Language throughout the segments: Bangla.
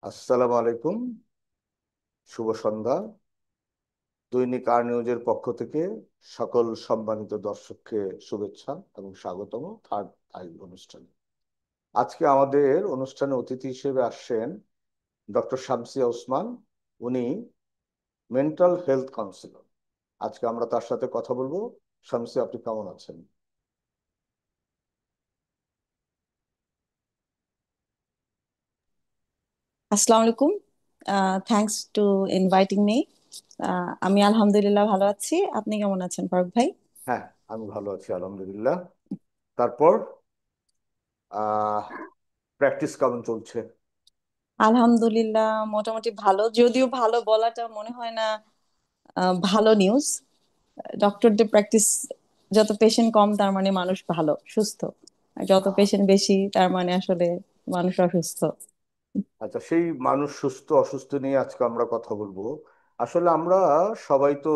আসসালামু আলাইকুম। শুভ সন্ধ্যা। দৈনিক আর নিউজের পক্ষ থেকে সকল সম্মানিত দর্শককে শুভেচ্ছা এবং স্বাগতম থার্ড আই অনুষ্ঠানে। আজকে আমাদের অনুষ্ঠানে অতিথি হিসেবে আসছেন ডক্টর শামসিয়া ওসমান। উনি মেন্টাল হেলথ কাউন্সিলর। আজকে আমরা তার সাথে কথা বলবো। শামসিয়া, আপনি কেমন আছেন? আসসালামু আলাইকুম। Thanks to inviting me. আমি আলহামদুলিল্লাহ ভালো আছি। আপনি কেমন আছেন ফারুক ভাই? হ্যাঁ, আমি ভালো আছি আলহামদুলিল্লাহ। তারপর আহ প্র্যাকটিস কেমন চলছে? আলহামদুলিল্লাহ মোটামুটি ভালো, যদিও ভালো বলাটা মনে হয় না ভালো নিউজ। ডক্টরদের প্র্যাকটিস, যত পেশেন্ট কম তার মানে মানুষ ভালো সুস্থ, আর যত পেশেন্ট বেশি তার মানে আসলে মানুষ অসুস্থ। আচ্ছা, সেই মানুষ সুস্থ অসুস্থ নিয়ে আজকে আমরা কথা বলবো। আসলে আমরা সবাই তো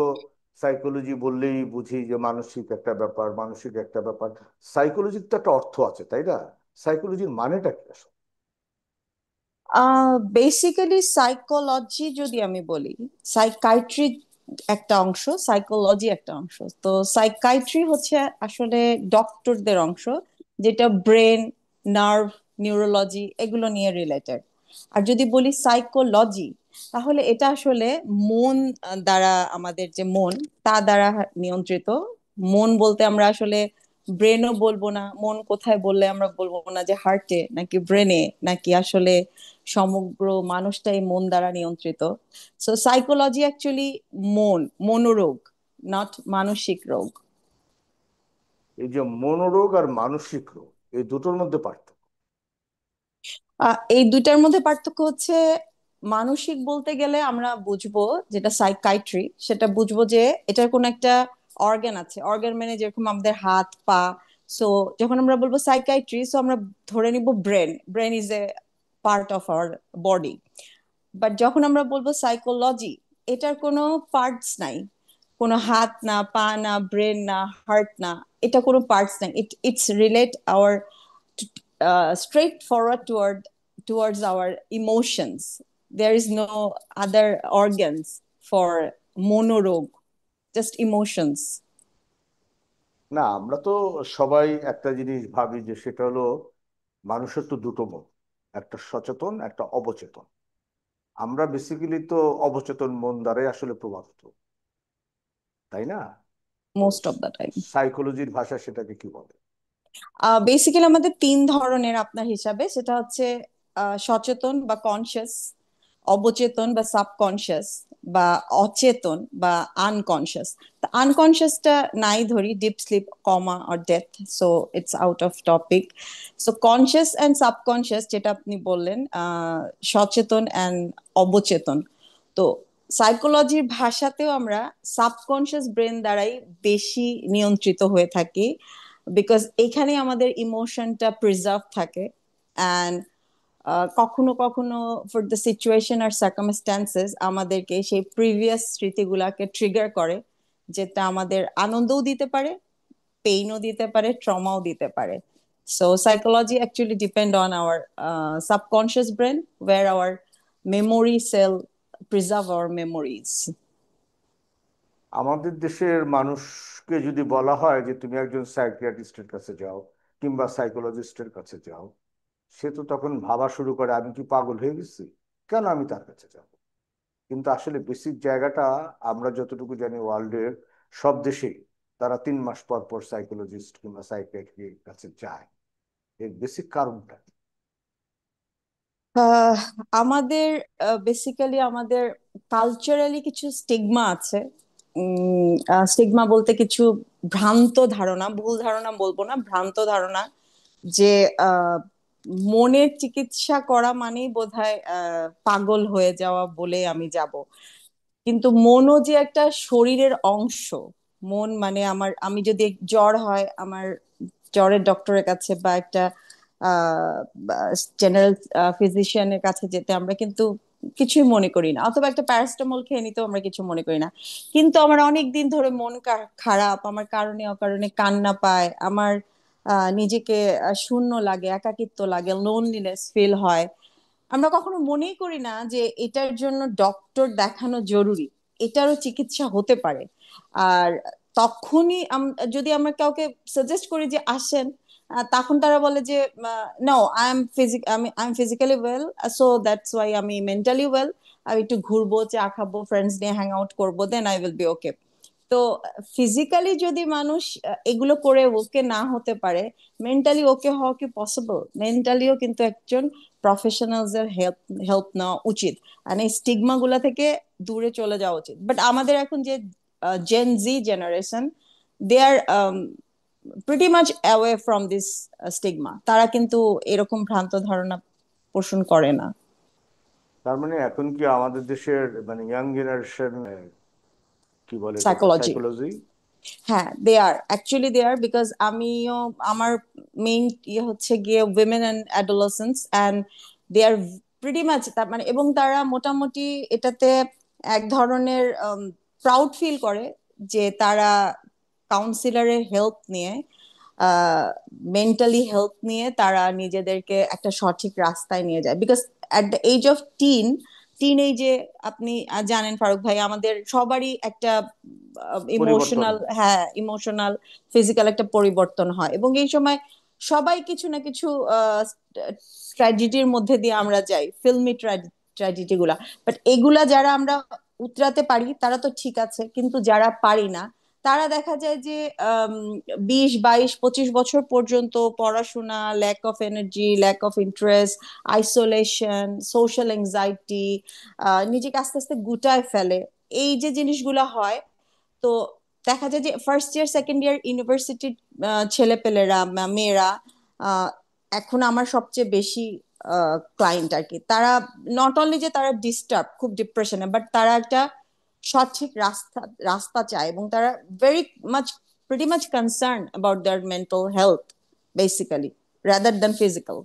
সাইকোলজি বললেই বুঝি যে মানসিক একটা ব্যাপার, মানসিক একটা ব্যাপার। সাইকোলজির তো একটা অর্থ আছে, তাই না? সাইকোলজির মানেটা কি আসলে? বেসিক্যালি সাইকোলজি যদি আমি বলি, সাইকাইট্রি একটা অংশ, সাইকোলজি একটা অংশ। তো সাইকাইট্রি হচ্ছে আসলে ডক্টরদের অংশ, যেটা ব্রেন, নার্ভ, নিউরোলজি এগুলো নিয়ে রিলেটেড। আর যদি বলি সাইকোলজি, তাহলে এটা আসলে মন দ্বারা, আমাদের যে মন তা দ্বারা নিয়ন্ত্রিত। মন বলতে আমরা আসলে ব্রেনও বলবো না, মন কোথায় বললে আমরা বলবো না যে হার্টে নাকি ব্রেনে, নাকি আসলে সমগ্র মানুষটাই মন দ্বারা নিয়ন্ত্রিত। সো সাইকোলজি অ্যাকচুয়ালি মন, মনোরোগ, নট মানসিক রোগ। এই যে মনোরোগ আর মানসিক রোগ, এই দুটোর মধ্যে পার্থক্য? এই দুইটার মধ্যে পার্থক্য হচ্ছে, মানসিক বলতে গেলে আমরা বুঝবো, যেটা সাইকাইট্রি, সেটা বুঝবো যে এটার কোন একটা অর্গান আছে। অর্গান মানে যেরকম আমাদের হাত পা। সো যখন আমরা বলবো সাইকাইট্রি, সো আমরা ধরে নিব brain, brain is a part of our body. But যখন আমরা বলবো সাইকোলজি, এটার কোনো পার্টস নাই, কোনো হাত না, পা না, ব্রেন না, হার্ট না, এটা কোনো পার্টস নাই। It's relate our straight forward towards our emotions. There is no other organs for monorog, just emotions. না, আমরা তো সবাই একটা জিনিস ভাবি যে সেটা হলো মানুষের তো দুটো মন, একটা সচেতন, একটা অবচেতন। আমরা বেসিক্যালি তো অবচেতন মন দ্বারাই আসলে প্রভাবিত, তাই না? তো Most of the time. সাইকোলজির ভাষা সেটাকে কি বলে? বেসিক্যালি আমাদের তিন ধরনের আপনার হিসাবে, সেটা হচ্ছে সচেতন বা কনসিয়াস, অবচেতন বা সাবকনসিয়াস, বা অচেতন বা আনকনসিয়াস। আনকনসিয়াসটা নাই ধরি, deep sleep, comma or death, so it's out of topic. So conscious and subconscious যেটা আপনি বললেন, সচেতন অ্যান্ড অবচেতন। তো সাইকোলজির ভাষাতেও আমরা সাবকনসিয়াস ব্রেন দ্বারাই বেশি নিয়ন্ত্রিত হয়ে থাকি, বিকজ এখানে আমাদের ইমোশনটা প্রিজার্ভ থাকে। অ্যান্ড কখনো কখনো ফর দ্য সিচুয়েশন আর সার্কামস্ট্যান্সেস আমাদেরকে সেই প্রিভিয়াস স্মৃতিগুলাকে ট্রিগার করে, যেটা আমাদের আনন্দও দিতে পারে, পেইনও দিতে পারে, ট্রমাও দিতে পারে। So psychology actually depend on our subconscious brain, where our memory cell preserve our memories. আমাদের দেশের মানুষকে যদি বলা হয় যে তুমি একজন সাইকিয়াট্রিস্টের কাছে যাও কিংবা সাইকোলজিস্টের কাছে যাও, সে তো তখন ভাবা শুরু করে আমি কি পাগল হয়ে গেছি, কেন আমি তার কাছে যাব? কিন্তু আসলে বেসিক জায়গাটা, আমরা যতটুকু জানি ওয়ার্ল্ডের সব দেশেই তারা 3 মাস পর পর সাইকোলজিস্ট কিংবা সাইকিয়াট্রির কাছে যায়। এর বেসিক কারণটা কি? আহ, আমাদের বেসিক্যালি আমাদের কালচারালি কিছু স্টিগমা আছে। স্টিগমা বলতে কিছু ভ্রান্ত ধারণা, ভুল ধারণা বলবো না, ভ্রান্ত ধারণা, যে আহ, মনের চিকিৎসা করা মানেই বোধহয় পাগল হয়ে যাওয়া বলে আমি যাব। কিন্তু মনও যে একটা শরীরের অংশ। মন মানে আমার, আমি যদি জ্বর হয়, আমার জ্বরের ডক্টরের কাছে বা একটা জেনারেল ফিজিশিয়ানের কাছে যেতে আমরা কিন্তু কিছুই মনে করি না, অথবা একটা প্যারাসিটামল খেয়ে নিতেও আমরা কিছু মনে করি না। কিন্তু আমার অনেক দিন ধরে মন খারাপ, আমার কারণে অকারণে কান্না পায়, আমার নিজেকে শূন্য লাগে, একাকিত্ব লাগে, লোনলিনেস ফিল হয়, আমরা কখনো মনেই করি না যে এটার জন্য ডক্টর দেখানো জরুরি, এটারও চিকিৎসা হতে পারে। আর তখনই যদি আমরা কাউকে সাজেস্ট করি যে আসেন, তখন তারা বলে যে no, I am physically well, so that's why আমি মেন্টালি ওয়েল, আমি একটু ঘুরবো, চা খাবো, ফ্রেন্ডস নিয়ে হ্যাং আউট করবো, দেন আই উইল বি ওকে। তো ফিজিক্যালি যদি মানুষ এগুলো করে ওকে না হতে পারে, মেন্টালি ওকে হওয়া কি পসিবল? মেন্টালিও কিন্তু একজন প্রফেশনালস এর হেল্প হেল্প নেওয়া উচিত। মানে স্টিগমা গুলা থেকে দূরে চলে যাওয়া উচিত। বাট আমাদের এখন যে Gen Z generation, they are pretty much away from this stigma. তারা কিন্তু এরকম ভ্রান্ত ধারণা পোষণ করে না। তার মানে এখন কি আমাদের দেশের মানে ইয়াং জেনারেশন কি বলে এটাকে, সাইকোলজি, সাইকোলজি? হ্যাঁ দে are actually they R, because আমিও, আমার মেইন ইয়ে হচ্ছে গিয়ে women and adolescence, and they are pretty much, তার মানে, এবং তারা মোটামুটি এটাতে এক ধরনের প্রাউড ফিল করে যে তারা কাউন্সিলরের হেল্প নিয়ে, মেন্টালি হেল্প নিয়ে তারা নিজেদেরকে একটা সঠিক রাস্তায় নিয়ে যায়। Because at the age of teen এজে, আপনি জানেন ফারুক ভাই, আমাদের সবারই একটা পরিবর্তন। ইমোশনাল, হ্যাঁ ইমোশনাল ফিজিক্যাল একটা পরিবর্তন হয়, এবং এই সময় সবাই কিছু না কিছু ট্র্যাজেডির মধ্যে দিয়ে আমরা যাই, ফিল্মি ট্র্যাজেডি গুলা। বাট এগুলা যারা আমরা উতরাতে পারি তারা তো ঠিক আছে, কিন্তু যারা পারি না, তারা দেখা যায় যে 20, 22, 25 বছর পর্যন্ত পড়াশোনা, lack of energy, lack of interest, isolation, social anxiety, নিজেকে আস্তে আস্তে গুটায় ফেলে। এই যে জিনিসগুলো হয়, তো দেখা যায় যে ফার্স্ট ইয়ার সেকেন্ড ইয়ার ইউনিভার্সিটির ছেলেপেলেরা, মেয়েরা, আহ, এখন আমার সবচেয়ে বেশি ক্লায়েন্ট আর কি, তারা নট অনলি যে তারা ডিস্টার্ব, খুব ডিপ্রেশনে, বাট তারা একটা সঠিক রাস্তা রাস্তা চায়, এবং তারা very much, pretty much concern about their mental health basically, rather than physical.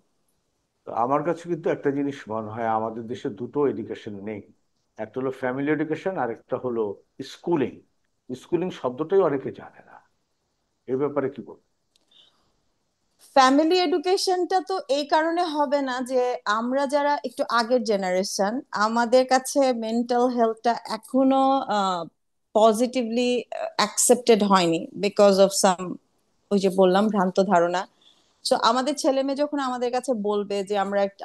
তো আমার কাছে কিন্তু একটা জিনিস মনে হয়, আমাদের দেশে দুটো এডুকেশন নেই। একটা হলো ফ্যামিলি এডুকেশন, আর একটা হলো স্কুলিং। স্কুলিং শব্দটাই অনেকে জানে না। এ ব্যাপারে কি বলবো? ফ্যামিলি এডুকেশনটা তো এই কারণে হবে না যে আমরা যারা একটু আগের জেনারেশন, আমাদের কাছে মেন্টাল হেলথটা এখনো পজিটিভলি অ্যাকসেপ্টেড হয়নি, বিকজ অফ সাম, ওই যে বললাম, ভ্রান্ত ধারণা। সো আমাদের ছেলে মেয়ে যখন আমাদের কাছে বলবে যে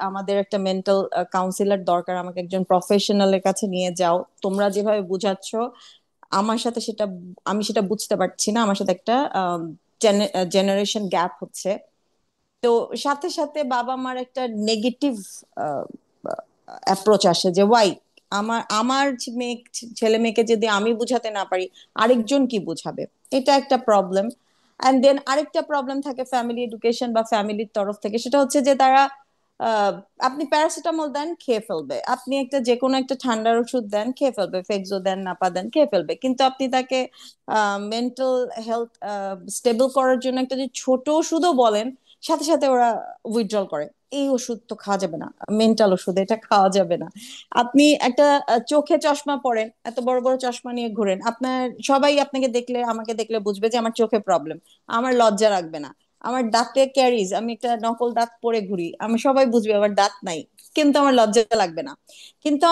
আমাদের একটা মেন্টাল কাউন্সিলর দরকার, আমাকে একজন প্রফেশনালের কাছে নিয়ে যাও, তোমরা যেভাবে বুঝাচ্ছ আমার সাথে সেটা, আমি সেটা বুঝতে পারছি না, আমার সাথে একটা জেনারেশন গ্যাপ হচ্ছে। তো সাথে সাথে বাবা মার একটা নেগেটিভ অ্যাপ্রোচ আসে যে ওয়াই, আমার আমার মেয়ে, ছেলে মেয়েকে যদি আমি বুঝাতে না পারি, আরেকজন কি বুঝাবে? এটা একটা প্রবলেম। অ্যান্ড দেন আরেকটা প্রবলেম থাকে ফ্যামিলি এডুকেশন বা ফ্যামিলির তরফ থেকে, সেটা হচ্ছে যে তারা, আহ, আপনি প্যারাসিটামল দেন খেয়ে ফেলবে, আপনি একটা যে কোনো একটা ঠান্ডার ওষুধ দেন খেয়ে ফেলবে, ফেক্সো দেন, নাপা দেন খেয়ে ফেলবে, কিন্তু আপনি তাকে মেন্টাল হেলথ স্টেবল করার জন্য একটা যে ছোট ওষুধও বলেন, সাথে সাথে ওরা উইথড্রল করে, এই ওষুধ তো খাওয়া যাবে না, মেন্টাল ওষুধ, এটা খাওয়া যাবে না। আপনি একটা চোখে চশমা পরেন, এত বড় বড় চশমা নিয়ে ঘোরেন, আপনার সবাই আপনাকে দেখলে, আমাকে দেখলে বুঝবে যে আমার চোখে প্রবলেম, আমার লজ্জা রাখবে না। আমার দাঁতে ক্যারিজ, আমি একটা নকল দাঁত পরে ঘুরি, আমি সবাই বুঝবে আমার দাঁত নাই, কিন্তু আমার লজ্জা লাগবে না। কিন্তু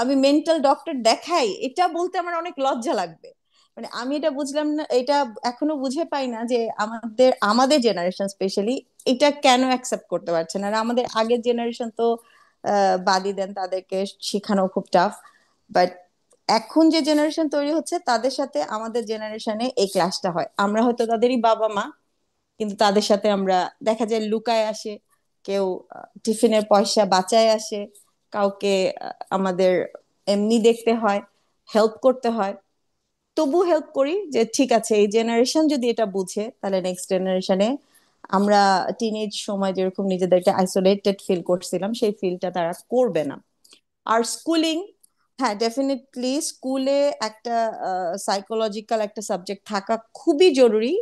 আমি মেন্টাল ডক্টর দেখাই, এটা বলতে আমার অনেক লজ্জা লাগবে। মানে আমি এটা বুঝলাম না, এটা এখনো বুঝে পাই না যে আমাদের আমাদের জেনারেশন স্পেশালি এটা কেন অ্যাকসেপ্ট করতে পারছে না। আর আমাদের আগের জেনারেশন তো বাদই দেন, তাদেরকে শেখানো খুব টাফ। বাট এখন যে জেনারেশন তৈরি হচ্ছে, তাদের সাথে আমাদের জেনারেশনে এই ক্লাসটা হয়, আমরা হয়তো তাদেরই বাবা মা, কিন্তু তাদের সাথে আমরা দেখা যায় লুকায় আসে, কেউ টিফিনের পয়সা বাঁচায় আসে, কাউকে আমাদের এমনি দেখতে হয়, হেল্প করতে হয়, তবু হেল্প করি যে ঠিক আছে, এই জেনারেশন যদি এটা বুঝে, তাহলে নেক্সট জেনারেশনে, আমরা টিনেজ সময় যেরকম নিজেদেরকে আইসোলেটেড ফিল করছিলাম, সেই ফিলটা তারা করবে না। আর স্কুলিং, হ্যাঁ ডেফিনেটলি স্কুলে একটা সাইকোলজিক্যাল একটা সাবজেক্ট থাকা খুবই জরুরি।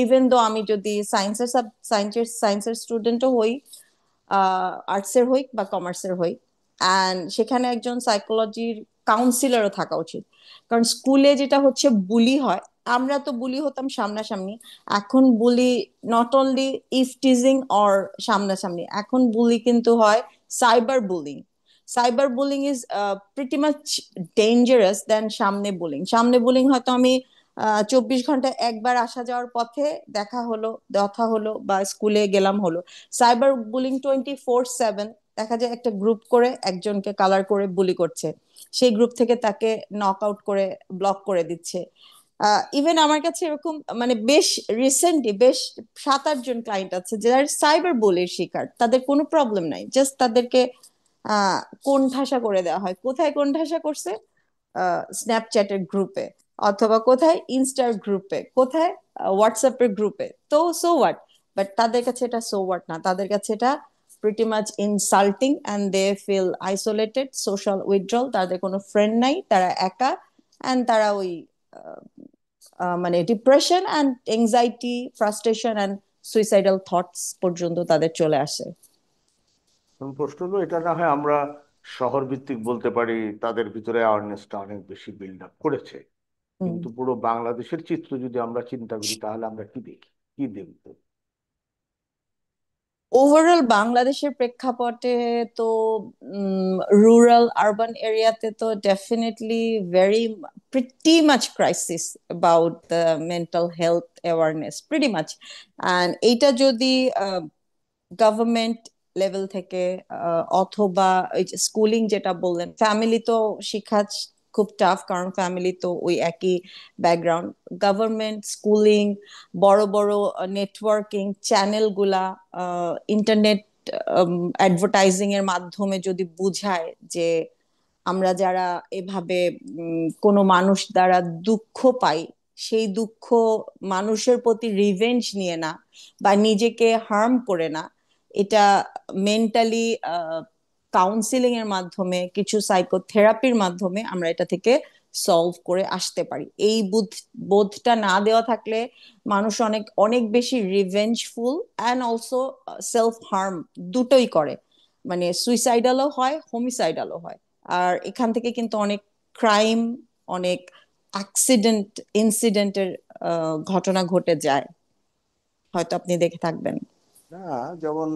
ইভেন দো আমি যদি সায়েন্সের স্টুডেন্টও হই, আর্টসের হই বা কমার্সের হই, অ্যান্ড সেখানে একজন সাইকোলজির কাউন্সিলরও থাকা উচিত। কারণ স্কুলে যেটা হচ্ছে বুলি হয়, আমরা তো বুলি হতাম সামনাসামনি, এখন bully not only if teasing or সামনাসামনি, এখন বুলি কিন্তু হয় cyber bullying is pretty much dangerous then সামনে বুলিং হয়তো আমি 24 ঘন্টা একবার আসা যাওয়ার পথে দেখা হলো, কথা হলো, বা স্কুলে গেলাম হলো। সাইবার বুলিং 24/7, দেখা যায় একটা গ্রুপ করে একজনকে কালার করে বুলি করছে, সেই গ্রুপ থেকে তাকে নক আউট করে ব্লক করে দিচ্ছে। ইভেন আমার কাছে এরকম মানে বেশ রিসেন্টলি বেশ 7-8 জন ক্লায়েন্ট আছে যারা সাইবার বুলির শিকার, তাদের কোনো প্রবলেম নাই, জাস্ট তাদেরকে আহ কোণঠাসা করে দেওয়া হয়। কোথায় কোণঠাসা করছে? স্ন্যাপচ্যাটের গ্রুপে, অথবা কোথায় ইনস্টার গ্রুপে, কোথায় হোয়াটসঅ্যাপের গ্রুপে। তো সো হোয়াট, বাট তাদের কাছে এটা সো হোয়াট না, তাদের কাছে এটা pretty much insulting, and they feel isolated, social withdrawal, তাদের কোনো ফ্রেন্ড নাই, তারা একা, অ্যান্ড তারা ওই আহ, মানে depression and anxiety, frustration and suicidal thoughts পর্যন্ত তাদের চলে আসে। এখন প্রশ্ন হলো, এটা না হয় আমরা শহর ভিত্তিক বলতে পারি, তাদের ভিতরে অ্যাওয়ারনেসটা অনেক বেশি বিল্ড আপ করেছে, হুম। কিন্তু পুরো বাংলাদেশের চিত্র যদি আমরা চিন্তা করি তাহলে আমরা কি দেখি, কি দেখব? ওভারঅল বাংলাদেশের প্রেক্ষাপটে তো রুরাল আরবান এরিয়াতে তো definitely very pretty much crisis about the mental health awareness, pretty much. And এইটা যদি গভর্নমেন্ট লেভেল থেকে অথবা ওই যে স্কুলিং যেটা বললেন, ফ্যামিলি তো শিক্ষা খুব টাফ, কারণ ফ্যামিলি তো ওই একই ব্যাকগ্রাউন্ড। গভর্নমেন্ট, স্কুলিং, বড় বড় নেটওয়ার্কিং চ্যানেলগুলা, ইন্টারনেট অ্যাডভার্টাইজিং এর মাধ্যমে যদি বুঝায় যে আমরা যারা এভাবে কোনো মানুষ দ্বারা দুঃখ পাই, সেই দুঃখ মানুষের প্রতি রিভেঞ্জ নিয়ে না বা নিজেকে হার্ম করে না, এটা মেন্টালি কাউন্সিলিং এর মাধ্যমে, কিছু সাইকোথেরাপির মাধ্যমে আমরা এটা থেকে সলভ করে আসতে পারি। এই বোধটা না দেওয়া থাকলে মানুষ অনেক অনেক বেশি revengeful and also self harm দুটোই করে, মানে সুইসাইডালও হয়, হোমিসাইডালও হয়। আর এখান থেকে কিন্তু অনেক ক্রাইম, অনেক অ্যাক্সিডেন্ট, ইনসিডেন্টের ঘটনা ঘটে যায়, হয়তো আপনি দেখে থাকবেন। না, যেমন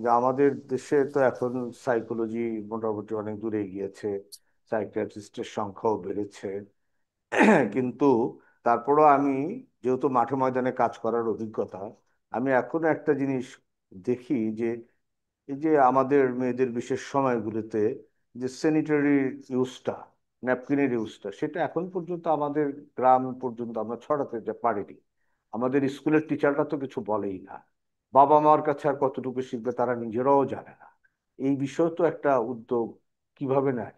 যে আমাদের দেশে তো এখন সাইকোলজি মোটামুটি অনেক দূরে গিয়েছে, সাইকিয়াট্রিস্টের সংখ্যাও বেড়েছে। কিন্তু তারপরও আমি, যেহেতু মাঠে ময়দানে কাজ করার অভিজ্ঞতা, আমি এখনো একটা জিনিস দেখি যে এই যে আমাদের মেয়েদের বিশেষ সময়গুলোতে যে স্যানিটারি ইউজটা, ন্যাপকিনের ইউজটা, সেটা এখন পর্যন্ত আমাদের গ্রাম পর্যন্ত আমরা ছড়াতে পারিনি। আমাদের স্কুলের টিচাররা তো কিছু বলেই না, বাবা মার কাছে আর কতটুকু শিখবে তারা নিজেরাও জানে না। এই বিষয়ে তো একটা উদ্যোগ কিভাবে নেয়?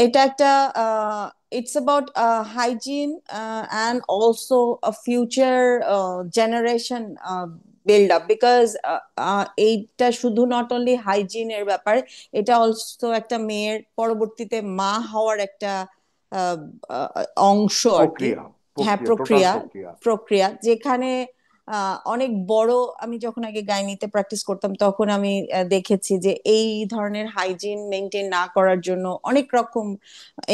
এটা একটা it's about hygiene and also future generation build up, because এইটা শুধু নট অনলি হাইজিনের ব্যাপার, এটা অলসো একটা মেয়ের পরবর্তীতে মা হওয়ার একটা আহ, আহ, অংশ আর কি। প্রক্রিয়া, হ্যাঁ, প্রক্রিয়া, টোটাল প্রক্রিয়া, প্রক্রিয়া। প্রক্রিয়া যেখানে অনেক বড়, আমি যখন আগে গাইনিতে প্র্যাকটিস করতাম তখন আমি দেখেছি যে এই ধরনের হাইজিন মেনটেন না করার জন্য অনেক রকম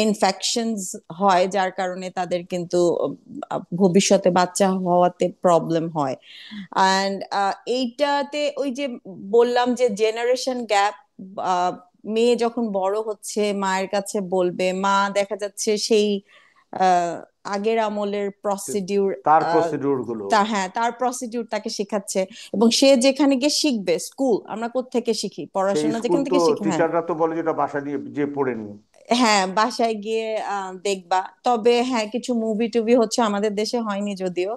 ইনফেকশনস হয়, যার কারণে তাদের কিন্তু ভবিষ্যতে বাচ্চা হওয়াতে প্রবলেম হয়। অ্যান্ড এইটাতে ওই যে বললাম যে জেনারেশন গ্যাপ, মেয়ে যখন বড় হচ্ছে মায়ের কাছে বলবে, মা দেখা যাচ্ছে সেই আহ, আগের আমলের প্রসিডিউর, তার প্রসিডিউর গুলো, তা হ্যাঁ তার প্রসিডিউর তাকে শেখাচ্ছে, এবং সে যেখানে গিয়ে শিখবে, স্কুল আমরা কোত্থেকে শিখি, সেই পড়াশোনা স্কুল যেখান তো থেকে শিখি, হ্যাঁ। টিচাররা তো বলে যেটা বাসা নিয়ে যে পড়ে নিও। হ্যাঁ, বাসায় গিয়ে দেখবা। তবে হ্যাঁ, কিছু মুভি টুভি হচ্ছে, আমাদের দেশে হয়নি যদিও,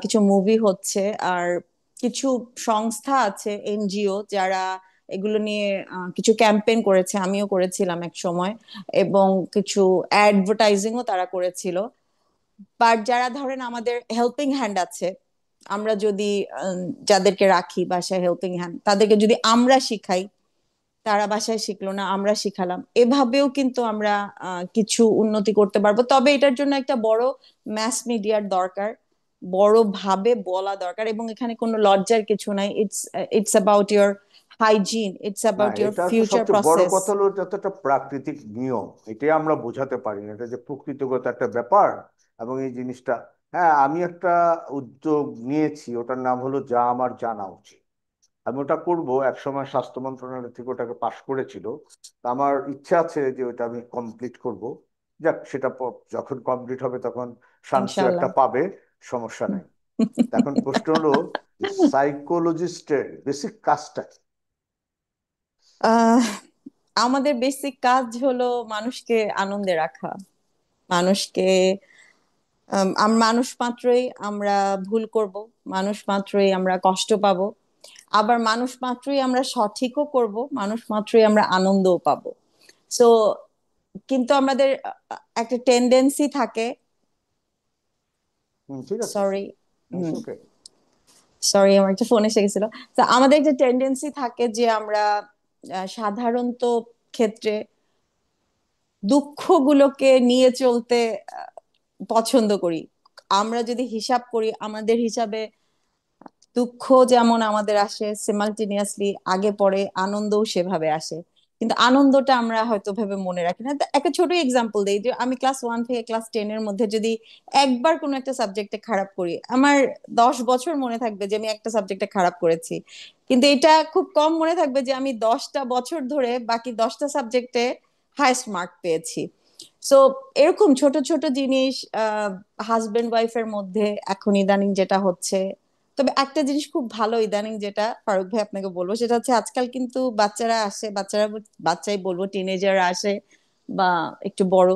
কিছু মুভি হচ্ছে, আর কিছু সংস্থা আছে, এনজিও, যারা এগুলো নিয়ে কিছু ক্যাম্পেইন করেছে, আমিও করেছিলাম এক সময়, এবং কিছু অ্যাডভার্টাইজিংও তারা করেছিল। বাট যারা ধরেন আমাদের হেল্পিং হ্যান্ড আছে, আমরা যদি যাদেরকে রাখি বাসায় হেল্পিং হ্যান্ড, তাদেরকে যদি আমরা শিখাই, তারা বাসায় শিখলো না, আমরা শিখালাম, এভাবেও কিন্তু আমরা কিছু উন্নতি করতে পারবো। তবে এটার জন্য একটা বড় ম্যাস মিডিয়ার দরকার, বড় ভাবে বলা দরকার, এবং এখানে কোনো লজ্জার কিছু নাই। It's about your hygiene, it's না, অ্যাবাউট ইয়োর এটা তো ফিউচার সবচেয়ে বড় প্রসেস। কথা হলো, এটা তো একটা প্রাকৃতিক নিয়ম, এটাই আমরা বোঝাতে পারি না, এটা যে প্রকৃতিগত একটা ব্যাপার। এবং এই জিনিসটা, হ্যাঁ, আমি একটা উদ্যোগ নিয়েছি, ওটার নাম হলো যা আমার জানা উচিত। আমি ওটা করবো, একসময় স্বাস্থ্য মন্ত্রণালয় থেকে ওটাকে পাশ করেছিল। তা আমার ইচ্ছা আছে যে ওটা আমি কমপ্লিট করব। যাক, সেটা যখন কমপ্লিট হবে তখন শামসু একটা ইনশাল্লাহ। পাবে, সমস্যা নাই। তা এখন প্রশ্ন হলো, সাইকোলজিস্টের বেসিক কাজটা কি? আহ আমাদের বেসিক কাজ হলো মানুষকে আনন্দে রাখা। মানুষকে মানুষ মাত্রই আমরা ভুল করব, মানুষ মাত্রই আমরা কষ্ট পাবো, আবার মানুষ মাত্রই আমরা সঠিকও করব, মানুষ মাত্রই আমরা আনন্দও পাবো। সো কিন্তু আমাদের একটা টেন্ডেন্সি থাকে। ঠিক আছে। সরি, ওকে। সরি, আমার একটা ফোন এসে গেছিল। তো আমাদের একটা টেন্ডেন্সি থাকে যে আমরা সাধারণত ক্ষেত্রে দুঃখগুলোকে নিয়ে চলতে আহ, পছন্দ করি। আমরা যদি হিসাব করি, আমাদের হিসাবে দুঃখ যেমন আমাদের আসে সিমালটেনিয়াসলি, আগে পরে আনন্দও সেভাবে আসে। কিন্তু আনন্দটা আমরা হয়তো ভেবে মনে রাখি না। একটা ছোট এক্সাম্পল দেই, যে আমি ক্লাস 1 থেকে ক্লাস 10 এর মধ্যে যদি একবার কোনো একটা সাবজেক্টে খারাপ করি, আমার 10 বছর মনে থাকবে যে আমি একটা সাবজেক্টে খারাপ করেছি। কিন্তু এটা খুব কম মনে থাকবে যে আমি 10টা বছর ধরে বাকি 10টা সাবজেক্টে হাইস্ট মার্ক পেয়েছি। সো এরকম ছোট ছোট জিনিস হাজবেন্ড ওয়াইফের মধ্যে এখন ইদানিং যেটা হচ্ছে। তবে একটা জিনিস খুব ভালো ইদানিং, যেটা ফারুক ভাই আপনাকে বলবো, সেটা হচ্ছে আজকাল কিন্তু বাচ্চারা আসে, বাচ্চাই বলবো, টিনেজার আসে বা একটু বড়,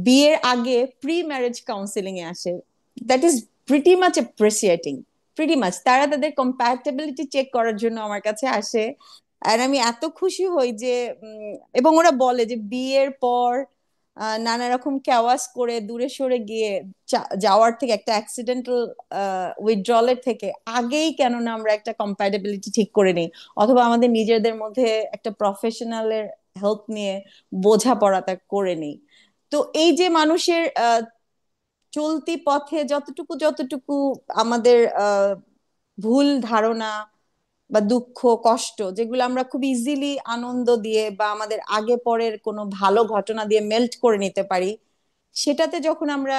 বিয়ের আগে প্রি ম্যারেজ কাউন্সিলিং এ আসে। That is pretty much appreciating. Pretty much তারা তাদের কম্প্যাটেবিলিটি চেক করার জন্য আমার কাছে আসে। আর আমি এত খুশি হই যে এবং ওরা বলে যে বিয়ের পর নানা রকম ক্যাওয়াস করে দূরে সরে গিয়ে যাওয়ার থেকে, একটা অ্যাক্সিডেন্টাল উইথড্রলের থেকে আগেই কেন না আমরা একটা কম্প্যাটেবিলিটি ঠিক করে নিই, অথবা আমাদের নিজেদের মধ্যে একটা প্রফেশনালের হেল্প নিয়ে বোঝাপড়াটা করে নিই। তো এই যে মানুষের চলতি পথে যতটুকু যতটুকু আমাদের ভুল ধারণা বা দুঃখ কষ্ট, যেগুলো আমরা খুব ইজিলি আনন্দ দিয়ে বা আমাদের আগে পরের কোনো ভালো ঘটনা দিয়ে মেল্ট করে নিতে পারি, সেটাতে যখন আমরা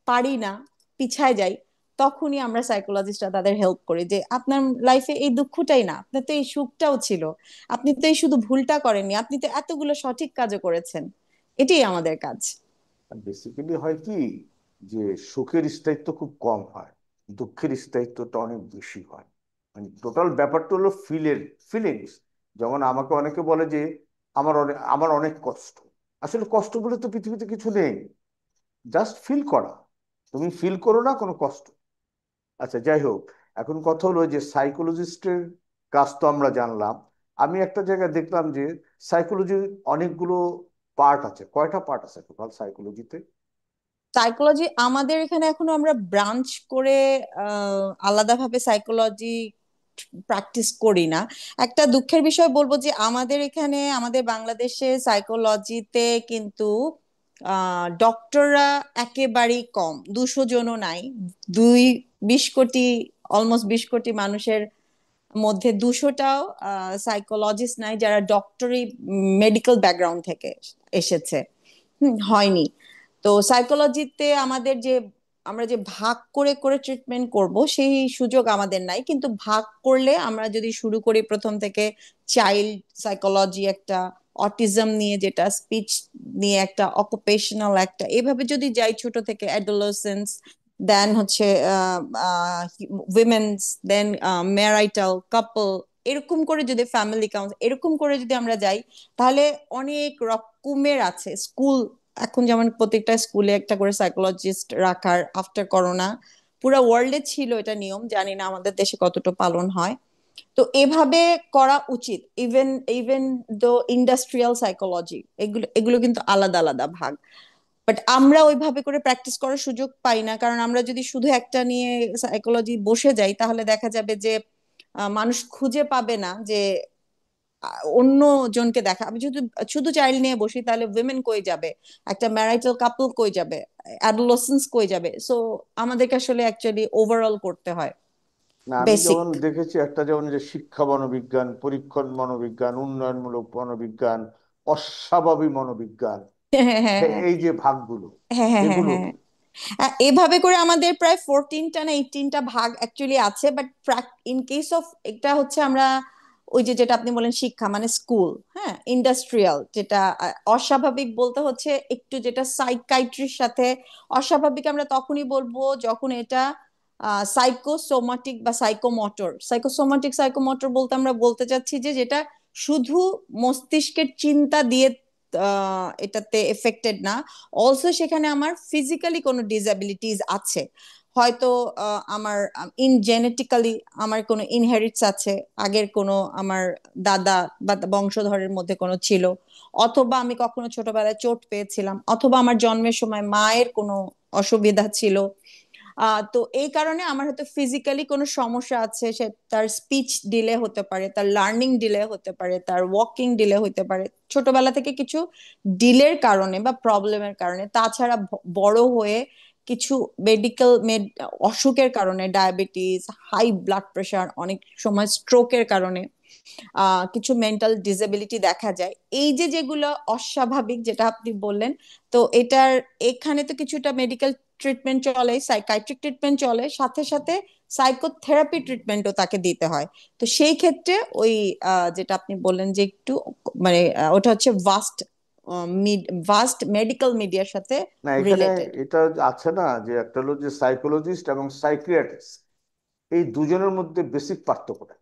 পারি না, পিছায় যাই, তখনই আমরা সাইকোলজিস্টরা তাদের হেল্প করি যে আপনার লাইফে এই দুঃখটাই না, আপনার তো এই সুখটাও ছিল, আপনি তো এই শুধু ভুলটা করেননি, আপনি তো এতগুলো সঠিক কাজও করেছেন। এটাই আমাদের কাজ। বেসিক্যালি হয় কি, যে সুখের স্থায়িত্ব খুব কম হয়, দুঃখের স্থায়িত্বটা অনেক বেশি হয়। মানে টোটাল ব্যাপারটা হলো ফিলিংস। যেমন আমাকে অনেকে বলে যে আমার অনেক কষ্ট। আসলে কষ্ট বলে তো পৃথিবীতে কিছু নেই, জাস্ট ফিল করা। তুমি ফিল করো না কোনো কষ্ট। আচ্ছা, যাই হোক, এখন কথা হলো যে সাইকোলজিস্টের কাজ তো আমরা জানলাম। আমি একটা জায়গায় দেখলাম যে সাইকোলজির অনেকগুলো পার্ট আছে। কয়টা পার্ট আছে টোটাল সাইকোলজিতে? সাইকোলজি আমাদের এখানে এখনো আমরা ব্রাঞ্চ করে আলাদাভাবে সাইকোলজি প্র্যাকটিস করি না। একটা দুঃখের বিষয় বলবো যে আমাদের এখানে, আমাদের বাংলাদেশে সাইকোলজিতে কিন্তু ডক্টররা একেবারেই কম, 200 জনও নাই। 20 কোটি, অলমোস্ট 20 কোটি মানুষের মধ্যে 200টাও সাইকোলজিস্ট নাই যারা ডক্টরি মেডিকেল ব্যাকগ্রাউন্ড থেকে এসেছে। হয়নি। তো সাইকোলজিতে আমাদের যে, আমরা যে ভাগ করে করে ট্রিটমেন্ট করব সেই সুযোগ আমাদের নাই, কিন্তু ভাগ করলে আমরা যদি শুরু করি প্রথম থেকে, চাইল্ড সাইকোলজি একটা, অটিজম নিয়ে যেটা, স্পিচ নিয়ে একটা, অকুপেশনাল একটা, এভাবে যদি যাই ছোট থেকে, অ্যাডোলেসেন্স, দেন হচ্ছে উইমেন্স, দেন ম্যারাইটাল কাপল, এরকম করে যদি ফ্যামিলি কাউন্সিল, এরকম করে যদি আমরা যাই, তাহলে অনেক রকমের আছে স্কুল। এখন যেমন প্রত্যেকটা স্কুলে একটা করে সাইকোলজিস্ট রাখার, আফটার করোনা পুরো ওয়ার্ল্ডে ছিল এটা নিয়ম, জানি না আমাদের দেশে কতটা পালন হয়। তো এভাবে করা উচিত। Even even though industrial psychology, এগুলো এগুলো কিন্তু আলাদা আলাদা ভাগ। বাট আমরা ওইভাবে করে প্র্যাকটিস করার সুযোগ পাই না, কারণ আমরা যদি শুধু একটা নিয়ে সাইকোলজি বসে যাই, তাহলে দেখা যাবে যে মানুষ খুঁজে পাবে না যে অন্য জনকে দেখা। আমি যদি শুধু চাইল্ড নিয়ে বসি, তাহলে উইমেন কই যাবে, একটা ম্যারাইটাল কাপল কই যাবে, অ্যাডোলেসেন্স কই যাবে। সো আমাদেরকে আসলে অ্যাকচুয়ালি ওভারঅল করতে হয়, না, আমি বেসিক। যেমন দেখেছি একটা, যেমন যে শিক্ষা মনোবিজ্ঞান, পরীক্ষণ মনোবিজ্ঞান, উন্নয়নমূলক মনোবিজ্ঞান, অস্বাভাবিক মনোবিজ্ঞান, হ্যাঁ হ্যাঁ এই যে ভাগগুলো, হ্যাঁ হ্যাঁ হ্যাঁ এগুলো হ্যাঁ। কি? এভাবে করে আমাদের প্রায় 14টা না 18টা ভাগ অ্যাকচুয়ালি আছে, বাট ইন কেস অফ এটা হচ্ছে আমরা ওই যে যেটা আপনি বলেন শিক্ষা মানে স্কুল, হ্যাঁ, ইন্ডাস্ট্রিয়াল যেটা অস্বাভাবিক বলতে হচ্ছে একটু যেটা সাইকাইট্রির সাথে অস্বাভাবিক আমরা তখনই বলবো যখন এটা সাইকোসোমাটিক বা সাইকোমোটর। সাইকোমোটর বলতে আমরা বলতে চাচ্ছি যে যেটা শুধু মস্তিষ্কের চিন্তা দিয়ে এটাতে এফেক্টেড না, অলসো সেখানে আমার ফিজিক্যালি কোনো ডিসএবিলিটিস আছে। হয়তো আমার জেনেটিক্যালি আমার কোনো ইনহেরিটস আছে, আগের কোনো আমার দাদা বা বংশধরের মধ্যে কোনো ছিল, অথবা আমি কখনো ছোটবেলায় চোট পেয়েছিলাম, অথবা আমার জন্মের সময় মায়ের কোনো অসুবিধা ছিল। তো এই কারণে আমার হয়তো ফিজিক্যালি কোনো সমস্যা আছে, সে তার স্পিচ ডিলে হতে পারে, তার লার্নিং ডিলে হতে পারে, তার ওয়াকিং ডিলে হতে পারে ছোটবেলা থেকে কিছু ডিলের কারণে বা প্রবলেমের কারণে। তাছাড়া বড় হয়ে কিছু মেডিকেল অসুখের কারণে, ডায়াবেটিস, হাই ব্লাড প্রেশার, অনেক সময় স্ট্রোকের কারণে কিছু মেন্টাল ডিসেবিলিটি দেখা যায়। এই যে যেগুলো অস্বাভাবিক যেটা আপনি বললেন, তো এটার এখানে তো কিছুটা মেডিকেল ট্রিটমেন্ট চলে, সাইকাইট্রিক ট্রিটমেন্ট চলে, সাথে সাথে সাইকোথেরাপি ট্রিটমেন্টও তাকে দিতে হয়। তো সেই ক্ষেত্রে ওই যেটা আপনি বললেন যে একটু মানে ওটা হচ্ছে ভাস্ট মেডিকেল মিডিয়ার সাথে না, এখানে রিলেটেড। এটা আছে না যে একটা হলো যে সাইকোলজিস্ট এবং সাইকিয়াট্রিস্ট, এই দুজনের মধ্যে বেসিক পার্থক্যটা।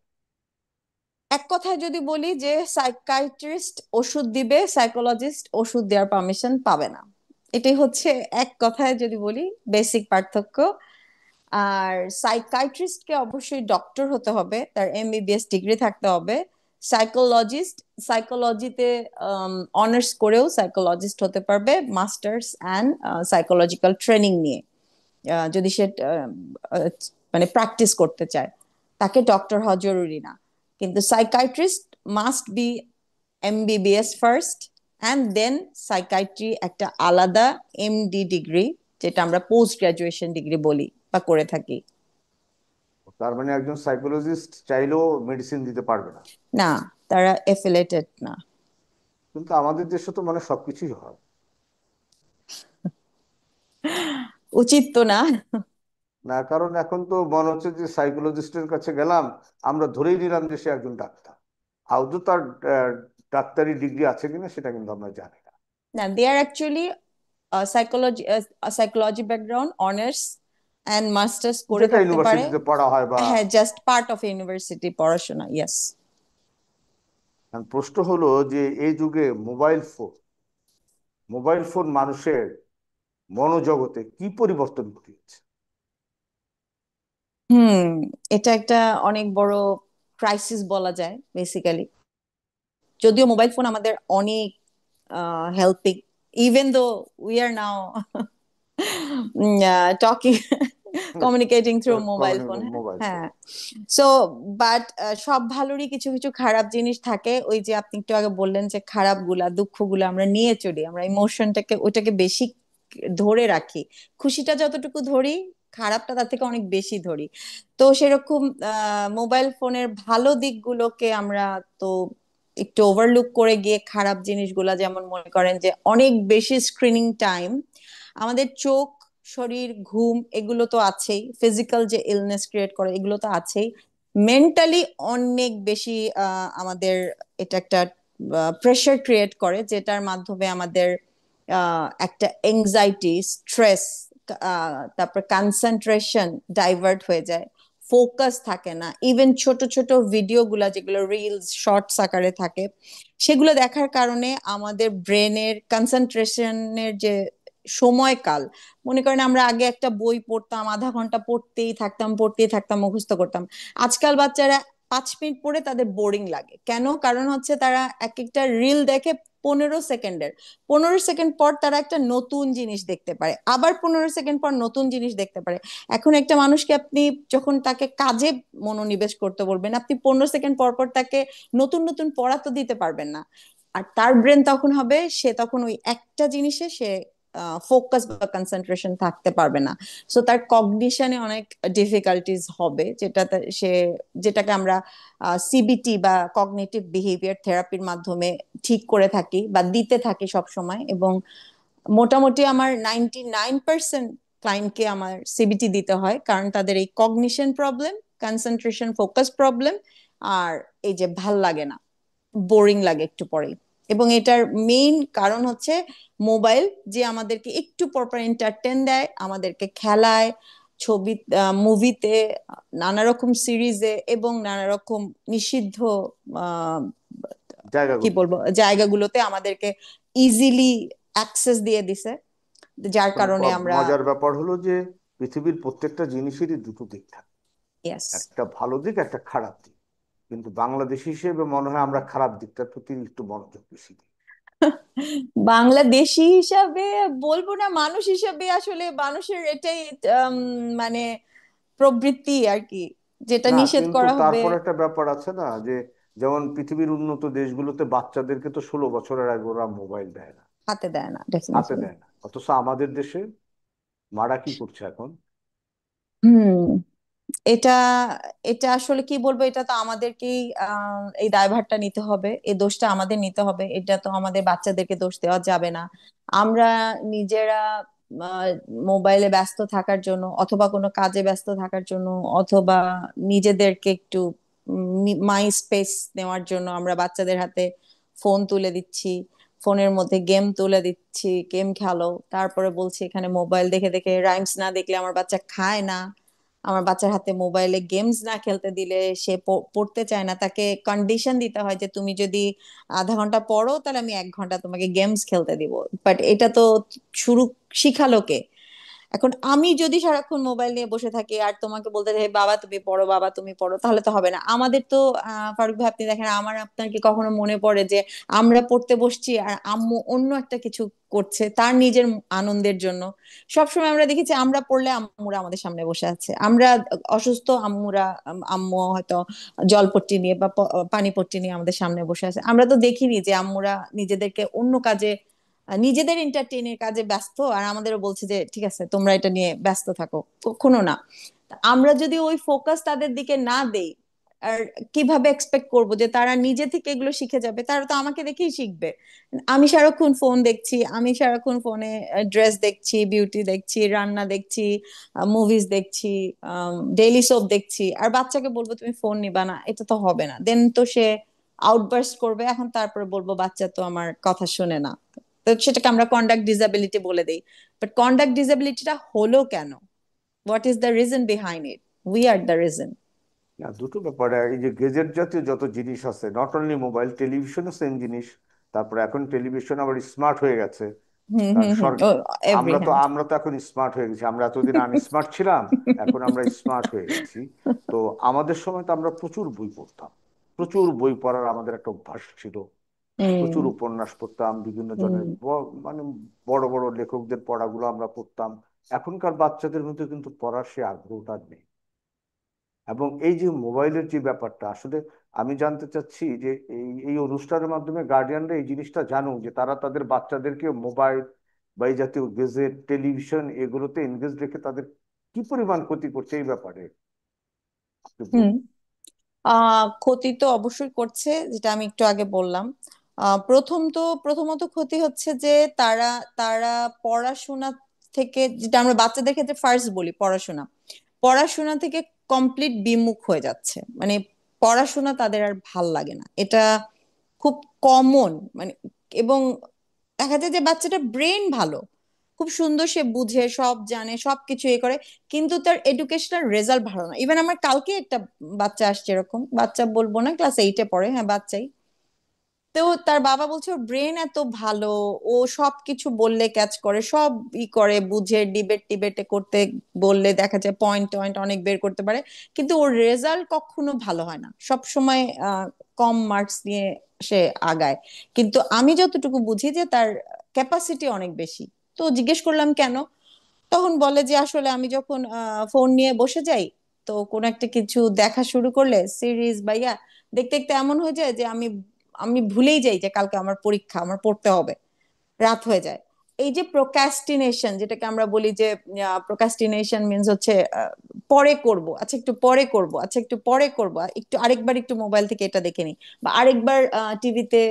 এক কথায় যদি বলি যে সাইকাইট্রিস্ট ওষুধ দিবে, সাইকোলজিস্ট ওষুধ দেওয়ার পারমিশন পাবে না। এটাই হচ্ছে এক কথায় যদি বলি বেসিক পার্থক্য। আর সাইকাইট্রিস্টকে অবশ্যই ডক্টর হতে হবে, তার এমবিবিএস ডিগ্রি থাকতে হবে। সাইকোলজিস্ট সাইকোলজিতে অনার্স করেও সাইকোলজিস্ট হতে পারবে, মাস্টার্স অ্যান্ড সাইকোলজিক্যাল ট্রেনিং নিয়ে। যদি সে আহ, মানে প্র্যাকটিস করতে চায়, তাকে ডক্টর হওয়া জরুরি না। কিন্তু psychiatrist must be MBBS first, and then psychiatry একটা আলাদা এমডি ডিগ্রি, যেটা আমরা পোস্ট গ্রাজুয়েশন ডিগ্রি বলি বা করে থাকি। তার মানে একজন সাইকোলজিস্ট চাইলেও মেডিসিন দিতে পারবে না। না, তারা এফিলেটেড না। কিন্তু আমাদের দেশে তো মানে সবকিছুই হয়। উচিত তো না। না, কারণ এখন তো মনে হচ্ছে যে সাইকোলজিস্টের কাছে গেলাম, আমরা ধরেই নিলাম যে সে একজন ডাক্তার। আদৌ তার ডাক্তারি ডিগ্রি আছে কিনা সেটা কিন্তু আমরা জানি না। না, they are actually psychology psychology background honours and masters করে যেটা থাকতে পারে। ইউনিভার্সিটিতে পড়া হয় বা। হ্যাঁ, জাস্ট পার্ট অফ ইউনিভার্সিটি পড়াশোনা, ইয়েস। এখন প্রশ্ন হলো যে এই যুগে মোবাইল ফোন মানুষের মনোজগতে কি পরিবর্তন ঘটিয়েছে? হুম, এটা একটা অনেক বড় ক্রাইসিস বলা যায় বেসিক্যালি। যদিও মোবাইল ফোন আমাদের অনেক helping, even though we are now talking, communicating through mobile phone. Mobile phone. হ্যাঁ, সো বাট সব ভালোরই কিছু কিছু খারাপ জিনিস থাকে। ওই যে আপনি একটু আগে বললেন যে খারাপ গুলা দুঃখ গুলা আমরা নিয়ে চলি, আমরা ইমোশনটাকে ওইটাকে বেশি ধরে রাখি। খুশিটা যতটুকু ধরি, খারাপটা তার থেকে অনেক বেশি ধরি। তো সেরকম মোবাইল ফোনের ভালো দিকগুলোকে আমরা তো একটু ওভারলুক করে গিয়ে খারাপ জিনিসগুলা, যেমন মনে করেন যে অনেক বেশি স্ক্রিনিং টাইম আমাদের চোখ, শরীর, ঘুম এগুলো তো আছেই, ফিজিক্যাল যে ইলনেস ক্রিয়েট করে এগুলো তো আছেই, মেন্টালি অনেক বেশি আমাদের এটা একটা প্রেশার ক্রিয়েট করে, যেটার মাধ্যমে আমাদের একটা এংজাইটি, স্ট্রেস, তারপর কনসেন্ট্রেশন ডাইভার্ট হয়ে যায়, ফোকাস থাকে না। ইভেন ছোট ছোট ভিডিও গুলা যেগুলো রিলস শর্টস আকারে থাকে, সেগুলো দেখার কারণে আমাদের ব্রেনের কনসেন্ট্রেশনের যে সময়কাল, মনে করেন আমরা আগে একটা বই পড়তাম, আধা ঘন্টা পড়তেই থাকতাম, মুখস্থ করতাম। আজকাল বাচ্চারা 5 মিনিট পড়ে তাদের বোরিং লাগে। কেন? কারণ হচ্ছে তারা এক একটা রিল দেখে 15 সেকেন্ডের, 15 সেকেন্ড পর তারা একটা নতুন জিনিস দেখতে পারে, আবার 15 সেকেন্ড পর নতুন জিনিস দেখতে পারে। এখন একটা মানুষকে আপনি যখন তাকে কাজে মনোনিবেশ করতে বলবেন, আপনি 15 সেকেন্ড পর পর তাকে নতুন নতুন পড়া তো দিতে পারবেন না। আর তার ব্রেন তখন হবে, সে তখন ওই একটা জিনিসে সে ফোকাস বা কনসেন্ট্রেশন থাকতে পারবে না। সো তার কগনিশনে অনেক ডিফিকাল্টিজ হবে, সে যেটাকে আমরা সিবিটি বা কগনিটিভ বিহেভিয়ার থেরাপির মাধ্যমে ঠিক করে থাকি বা দিতে থাকি সব সময়। এবং মোটামুটি আমার 99% ক্লায়েন্টকে আমার সিবিটি দিতে হয়, কারণ তাদের এই cognition problem, concentration focus problem, আর এই যে ভাল লাগে না, বোরিং লাগে একটু পরেই। এবং এটার মেইন কারণ হচ্ছে মোবাইল, যে আমাদেরকে একটু পরপর এন্টারটেন দেয়, আমাদেরকে খেলায়, ছবি, মুভিতে, নানা রকম সিরিজে, এবং নানা রকম নিষিদ্ধ আহ, কি জায়গাগুলো। বলবো জায়গাগুলোতে আমাদেরকে ইজিলি অ্যাক্সেস দিয়ে দিছে, যার এখন কারণে আমরা। মজার ব্যাপার হলো যে পৃথিবীর প্রত্যেকটা জিনিসেরই দুটো দিক থাকে, ইয়েস। একটা ভালো দিক একটা খারাপ দিক। কিন্তু বাংলাদেশ হিসেবে মনে হয় আমরা খারাপ দিকটার প্রতি একটু মনোযোগ বেশি দিই। বাংলাদেশি হিসাবে বলবো না, মানুষ হিসাবে আসলে মানুষের এটাই উম, মানে প্রবৃত্তি আর কি, যেটা না নিষেধ কিন্তু করা হবে। তারপর একটা ব্যাপার আছে না, যে যেমন পৃথিবীর উন্নত দেশগুলোতে বাচ্চাদেরকে তো 16 বছরের আগে ওরা মোবাইল দেয় না, হাতে দেয় না, হাতে ডেফিনেটলি। দেয় না। অথচ আমাদের দেশে মারা কি করছে এখন? হুম। এটা এটা আসলে কি বলবো, এটা তো আমাদেরকেই এই দায়ভারটা নিতে হবে, এই দোষটা আমাদের নিতে হবে, এটা তো আমাদের বাচ্চাদেরকে দোষ দেওয়া যাবে না। আমরা নিজেরা মোবাইলে ব্যস্ত থাকার জন্য, অথবা কোনো কাজে ব্যস্ত থাকার জন্য, অথবা নিজেদেরকে একটু মাই স্পেস নেওয়ার জন্য আমরা বাচ্চাদের হাতে ফোন তুলে দিচ্ছি, ফোনের মধ্যে গেম তুলে দিচ্ছি, গেম খেলো, তারপরে বলছি এখানে মোবাইল দেখে দেখে রাইমস না দেখলে আমার বাচ্চা খায় না, আমার বাচ্চার হাতে মোবাইলে গেমস না খেলতে দিলে সে পড়তে চায় না, তাকে কন্ডিশন দিতে হয় যে তুমি যদি আধা ঘন্টা পড়ো তাহলে আমি 1 ঘন্টা তোমাকে গেমস খেলতে দিব। বাট এটা তো শুরু শিখালো কে? এখন আমি যদি সারাক্ষণ মোবাইল নিয়ে বসে থাকি আর তোমাকে বলতে চাই বাবা তুমি পড়ো, বাবা তুমি পড়ো, তাহলে তো হবে না। আমাদের তো ফারুক ভাই আপনি দেখেন, আমার আপনার কি কখনো মনে পড়ে যে আমরা পড়তে বসছি আর আম্মু অন্য একটা কিছু করছে তার নিজের আনন্দের জন্য? সবসময় আমরা দেখেছি আমরা পড়লে আম্মুরা আমাদের সামনে বসে আছে, আমরা অসুস্থ আম্মুরা, আম্মু হয়তো জলপট্টি নিয়ে বা পানিপট্টি নিয়ে আমাদের সামনে বসে আছে। আমরা তো দেখিনি যে আম্মুরা নিজেদেরকে অন্য কাজে, নিজেদের এন্টারটেইনের কাজে ব্যস্ত, আর আমাদেরও বলছে যে ঠিক আছে তোমরা এটা নিয়ে ব্যস্ত থাকো। কখনো না। আমরা যদি ওই ফোকাস তাদের দিকে না দেই, আর কিভাবে এক্সপেক্ট করব যে তারা নিজে থেকে এগুলো শিখে যাবে? তারা তো আমাকে দেখেই শিখবে। আমি সারাক্ষণ ফোন দেখছি, আমি সারাক্ষণ ফোনে ড্রেস দেখছি, বিউটি দেখছি, রান্না দেখছি, মুভিজ দেখছি, ডেইলি সোপ দেখছি, আর বাচ্চাকে বলবো তুমি ফোন নিবা না, এটা তো হবে না। দেন তো সে আউটবার্স্ট করবে। এখন তারপরে বলবো বাচ্চা তো আমার কথা শোনে না, তো সেটাকে আমরা কন্ডাক্ট ডিসএবিলিটি বলে দেই। বাট কন্ডাক্ট ডিসএবিলিটিটা হলো কেন? What is the reason behind it? We are the reason. না, দুটো ব্যাপারে, এই যে গেজেট জাতীয় যত জিনিস আছে, নট অনলি মোবাইল, টেলিভিশনও সেম জিনিস। তারপরে এখন টেলিভিশন আবার স্মার্ট হয়ে গেছে। হুম কারণ হুম হুম, ও এভরি আমরা তো হ্যান্ড। আমরা তো এখন স্মার্ট হয়ে গেছি, আমরা এতদিন আনস্মার্ট ছিলাম, এখন আমরা স্মার্ট হয়ে গেছি। তো আমাদের সময় তো আমরা প্রচুর বই পড়তাম, প্রচুর বই পড়ার আমাদের একটা অভ্যাস ছিল। প্রচুর হুম উপন্যাস পড়তাম, বিভিন্ন জনের হুম মানে বড় বড় লেখকদের পড়াগুলো আমরা পড়তাম। এখনকার বাচ্চাদের মধ্যে কিন্তু পড়ার সে আগ্রহটা নেই। এবং এই যে মোবাইলের যে ব্যাপারটা, আসলে আমি জানতে চাচ্ছি যে এই এই অনুষ্ঠানের মাধ্যমে গার্ডিয়ানরা এই জিনিসটা জানুক যে তারা তাদের বাচ্চাদেরকে মোবাইল বা এই জাতীয় গেজেট, টেলিভিশন এগুলোতে এনগেজ রেখে তাদের কি পরিমাণ ক্ষতি করছে এই ব্যাপারে আপনি হুম। বলুন। ক্ষতি তো অবশ্যই করছে, যেটা আমি একটু আগে বললাম। প্রথমত ক্ষতি হচ্ছে যে তারা তারা পড়াশোনা থেকে, যেটা আমরা বাচ্চাদের ক্ষেত্রে ফার্স্ট বলি, পড়াশোনা, পড়াশোনা থেকে কমপ্লিট বিমুখ হয়ে যাচ্ছে। মানে পড়াশোনা তাদের আর ভাল লাগে না, এটা খুব কমন। মানে এবং দেখা যায় যে বাচ্চাটা ব্রেন ভালো, খুব সুন্দর, সে বুঝে সব জানে সবকিছু এ করে, কিন্তু তার এডুকেশনাল রেজাল্ট ভালো না। ইভেন আমার কালকে একটা বাচ্চা আসছে, এরকম বাচ্চা বলবো না, ক্লাস 8-এ পড়ে, হ্যাঁ বাচ্চাই। তো তার বাবা বলছে ওর ব্রেন এত ভালো, ও সবকিছু বললে ক্যাচ করে, সব ই করে, বুঝে, ডিবেটে করতে বললে দেখা যায় পয়েন্ট টয়েন্ট অনেক বের করতে পারে, কিন্তু ওর রেজাল্ট কখনো ভালো হয় না, সব সময় কম মার্কস নিয়ে সে আগায়। কিন্তু আমি যতটুকু বুঝি যে তার ক্যাপাসিটি অনেক বেশি। তো জিজ্ঞেস করলাম কেন, তখন বলে যে আসলে আমি যখন ফোন নিয়ে বসে যাই, তো কোন একটা কিছু দেখা শুরু করলে, সিরিজ বা ইয়া দেখতে দেখতে এমন হয়ে যায় যে আমি আমি ভুলেই যাই যে কালকে আমার পরীক্ষা, আমার পড়তে হবে, রাত হয়ে যায়। এই যে প্রোক্রাস্টিনেশন, যেটাকে আমরা বলি যে প্রোক্রাস্টিনেশন মিন্স হচ্ছে পরে করব, আচ্ছা একটু পরে করব, আচ্ছা একটু পরে করব, একটু আরেকবার একটু মোবাইল থেকে এটা দেখে নি, বা আরেকবার টিভিতে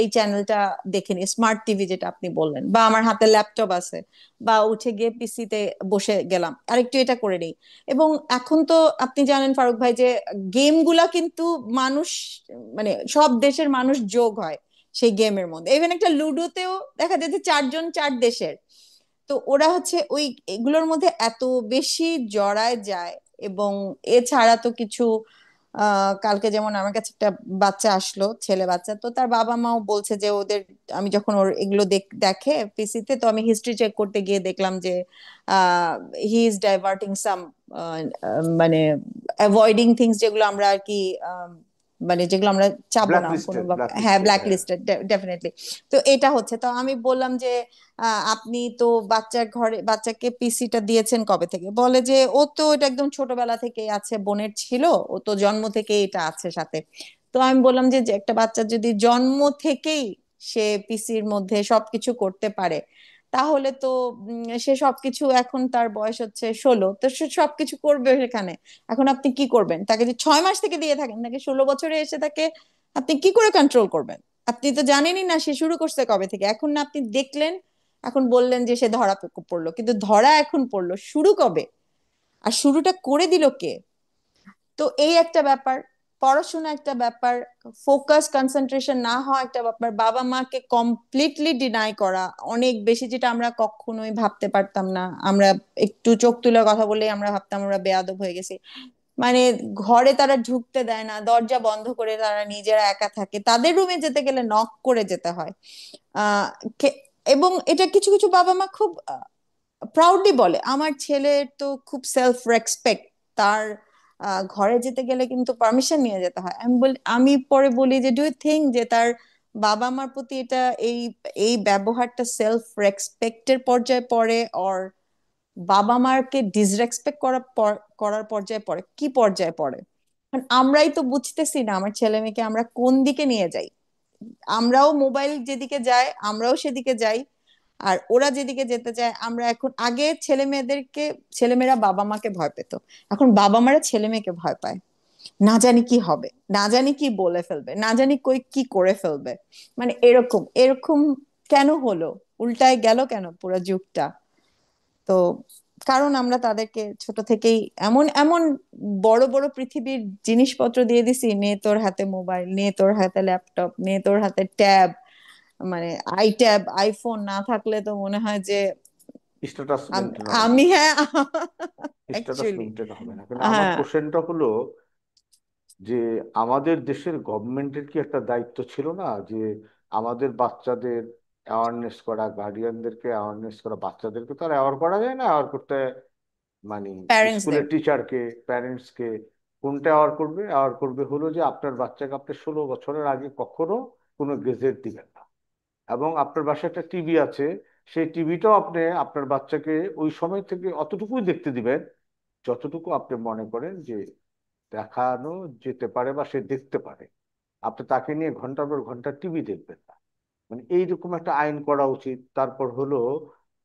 এই চ্যানেলটা দেখে নি, স্মার্ট টিভি যেটা আপনি বললেন, বা আমার হাতে ল্যাপটপ আছে, বা উঠে গিয়ে পিসিতে বসে গেলাম আরেকটু এটা করে নেই। এবং এখন তো আপনি জানেন ফারুক ভাই যে গেম গুলা কিন্তু মানুষ, মানে সব দেশের মানুষ যোগ হয় সেই গেমের মধ্যে। ইভেন একটা লুডোতেও দেখা যায় যে চারজন চার দেশের। তো ওরা হচ্ছে ওই এগুলোর মধ্যে এত বেশি জড়ায় যায়। এবং এছাড়া তো কিছু কালকে যেমন আমার কাছে একটা বাচ্চা আসলো, ছেলে বাচ্চা, তো তার বাবা মাও বলছে যে ওদের, আমি যখন ওর এগুলো দেখে পিসিতে, তো আমি হিস্ট্রি চেক করতে গিয়ে দেখলাম যে হি ইজ ডাইভার্টিং সাম, মানে অ্যাভয়েডিং থিংস, যেগুলো আমরা আর কি মানে যেগুলো আমরা চাবো ব্ল্যাক না কোনো, লিস্টেড, ব্ল্যাক হ্যাঁ লিস্টেড, ব্ল্যাক হ্যাঁ। Listed definitely. তো এটা হচ্ছে, তো আমি বললাম যে আপনি তো বাচ্চার ঘরে বাচ্চাকে পিসিটা দিয়েছেন কবে থেকে? বলে যে ও তো এটা একদম ছোটবেলা থেকেই আছে, বোনের ছিল, ও তো জন্ম থেকেই এটা আছে সাথে। তো আমি বললাম যে যে একটা বাচ্চা যদি জন্ম থেকেই সে পিসির মধ্যে সবকিছু করতে পারে, তাহলে তো সে সবকিছু, এখন তার বয়স হচ্ছে 16, তো সে সবকিছু করবে সেখানে। এখন আপনি কি করবেন? তাকে যে 6 মাস থেকে দিয়ে থাকেন, তাকে 16 বছরে এসে তাকে আপনি কি করে কন্ট্রোল করবেন? আপনি তো জানেনই না সে শুরু করছে কবে থেকে। এখন না আপনি দেখলেন, এখন বললেন যে সে ধরা পড়লো, কিন্তু ধরা এখন পড়লো, শুরু কবে? আর শুরুটা করে দিল কে? তো এই একটা ব্যাপার, পড়াশোনা একটা ব্যাপার, ফোকাস কনসেন্ট্রেশন না হওয়া একটা ব্যাপার, বাবা মাকে কমপ্লিটলি ডিনাই করা অনেক বেশি, যেটা আমরা কখনোই ভাবতে পারতাম না। আমরা একটু চোখ তুলে কথা বললেই আমরা ভাবতাম আমরা বেয়াদব হয়ে গেছি। মানে ঘরে তারা ঢুকতে দেয় না, দরজা বন্ধ করে তারা নিজেরা একা থাকে, তাদের রুমে যেতে গেলে নক করে যেতে হয়। আহ এবং এটা কিছু কিছু বাবা মা খুব প্রাউডলি বলে, আমার ছেলের তো খুব সেলফ রেসপেক্ট, তার ঘরে যেতে গেলে কিন্তু পারমিশন নিয়ে যেতে হয়। আমি পরে বলি যে ডু ইউ থিঙ্ক যে তার বাবা মার প্রতি এটা, এই এই ব্যবহারটা সেলফ রেসপেক্টের পর্যায়ে পড়ে, ওর বাবা মাকে ডিসরেসপেক্ট করার পর্যায়ে পড়ে, কি পর্যায়ে পড়ে? কারণ আমরাই তো বুঝতেছি না আমার ছেলে মেয়েকে আমরা কোন দিকে নিয়ে যাই। আমরাও মোবাইল যেদিকে যায় আমরাও সেদিকে যাই, আর ওরা যেদিকে যেতে চায় আমরা এখন, আগে ছেলে মেয়েদেরকে, ছেলেমেয়েরা বাবা মাকে ভয় পেত, এখন বাবা মারা ছেলে মেয়েকে ভয় পায়। না জানি কি হবে, না জানি কি বলে ফেলবে, না জানি কই কি করে ফেলবে। মানে এরকম এরকম কেন হলো? উল্টায় গেল কেন পুরো যুগটা? তো কারণ আমরা তাদেরকে ছোট থেকেই এমন এমন বড় বড় পৃথিবীর জিনিসপত্র দিয়ে দিছি, নে তোর হাতে মোবাইল, নে তোর হাতে ল্যাপটপ, নে তোর হাতে ট্যাব, মানে আই ট্যাব, আইফোন না থাকলে তো মনে হয় যে স্ট্যাটাস মেনটেন হবে না। আমি, হ্যাঁ স্ট্যাটাস অ্যাকচুয়ালি, মেনটেন হবে না, কিন্তু আমার হ্যাঁ। কোশ্চেনটা হলো যে আমাদের দেশের গভর্নমেন্টের কি একটা দায়িত্ব ছিল না যে আমাদের বাচ্চাদের অ্যাওয়ারনেস করা, গার্ডিয়ানদেরকে অ্যাওয়ারনেস করা, বাচ্চাদেরকে তো আর অ্যাওয়ার করা যায় না, অ্যাওয়ার করতে মানে প্যারেন্টসদের। স্কুলের টিচারকে, প্যারেন্টসকে। কোনটা অ্যাওয়ার করবে? অ্যাওয়ার করবে হলো যে আপনার বাচ্চাকে আপনি 16 বছরের আগে কখনো কোনো গেজেট দিবেন না। এবং আপনার বাসায় একটা টিভি আছে, সেই টিভিটাও আপনি আপনার বাচ্চাকে ওই সময় থেকে অতটুকুই দেখতে দিবেন যতটুকু আপনি মনে করেন যে দেখানো যেতে পারে বা সে দেখতে পারে। আপনি তাকে নিয়ে ঘন্টার পর ঘন্টা টিভি দেখবেন না। মানে এইরকম একটা আইন করা উচিত। তারপর হলো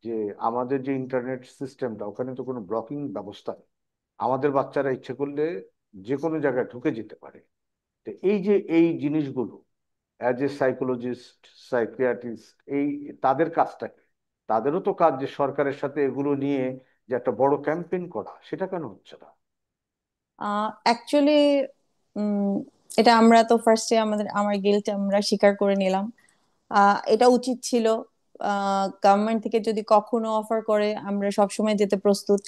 যে আমাদের যে ইন্টারনেট সিস্টেমটা, ওখানে তো কোনো ব্লকিং ব্যবস্থা নেই। আমাদের বাচ্চারা ইচ্ছে করলে যে কোনো জায়গায় ঢুকে যেতে পারে। তো এই যে এই জিনিসগুলো, অ্যাজ এ সাইকোলজিস্ট, সাইকিয়াট্রিস্ট, এই তাদের কাজটা কি? তাদেরও তো কাজ যে সরকারের সাথে এগুলো নিয়ে যে একটা বড় ক্যাম্পেইন করা, সেটা কেন হচ্ছে না? অ্যাকচুয়ালি এটা আমরা তো ফার্স্টে আমার গিল্ট আমরা স্বীকার করে নিলাম। এটা উচিত ছিল। গভর্নমেন্ট থেকে যদি কখনো অফার করে আমরা সবসময় যেতে প্রস্তুত।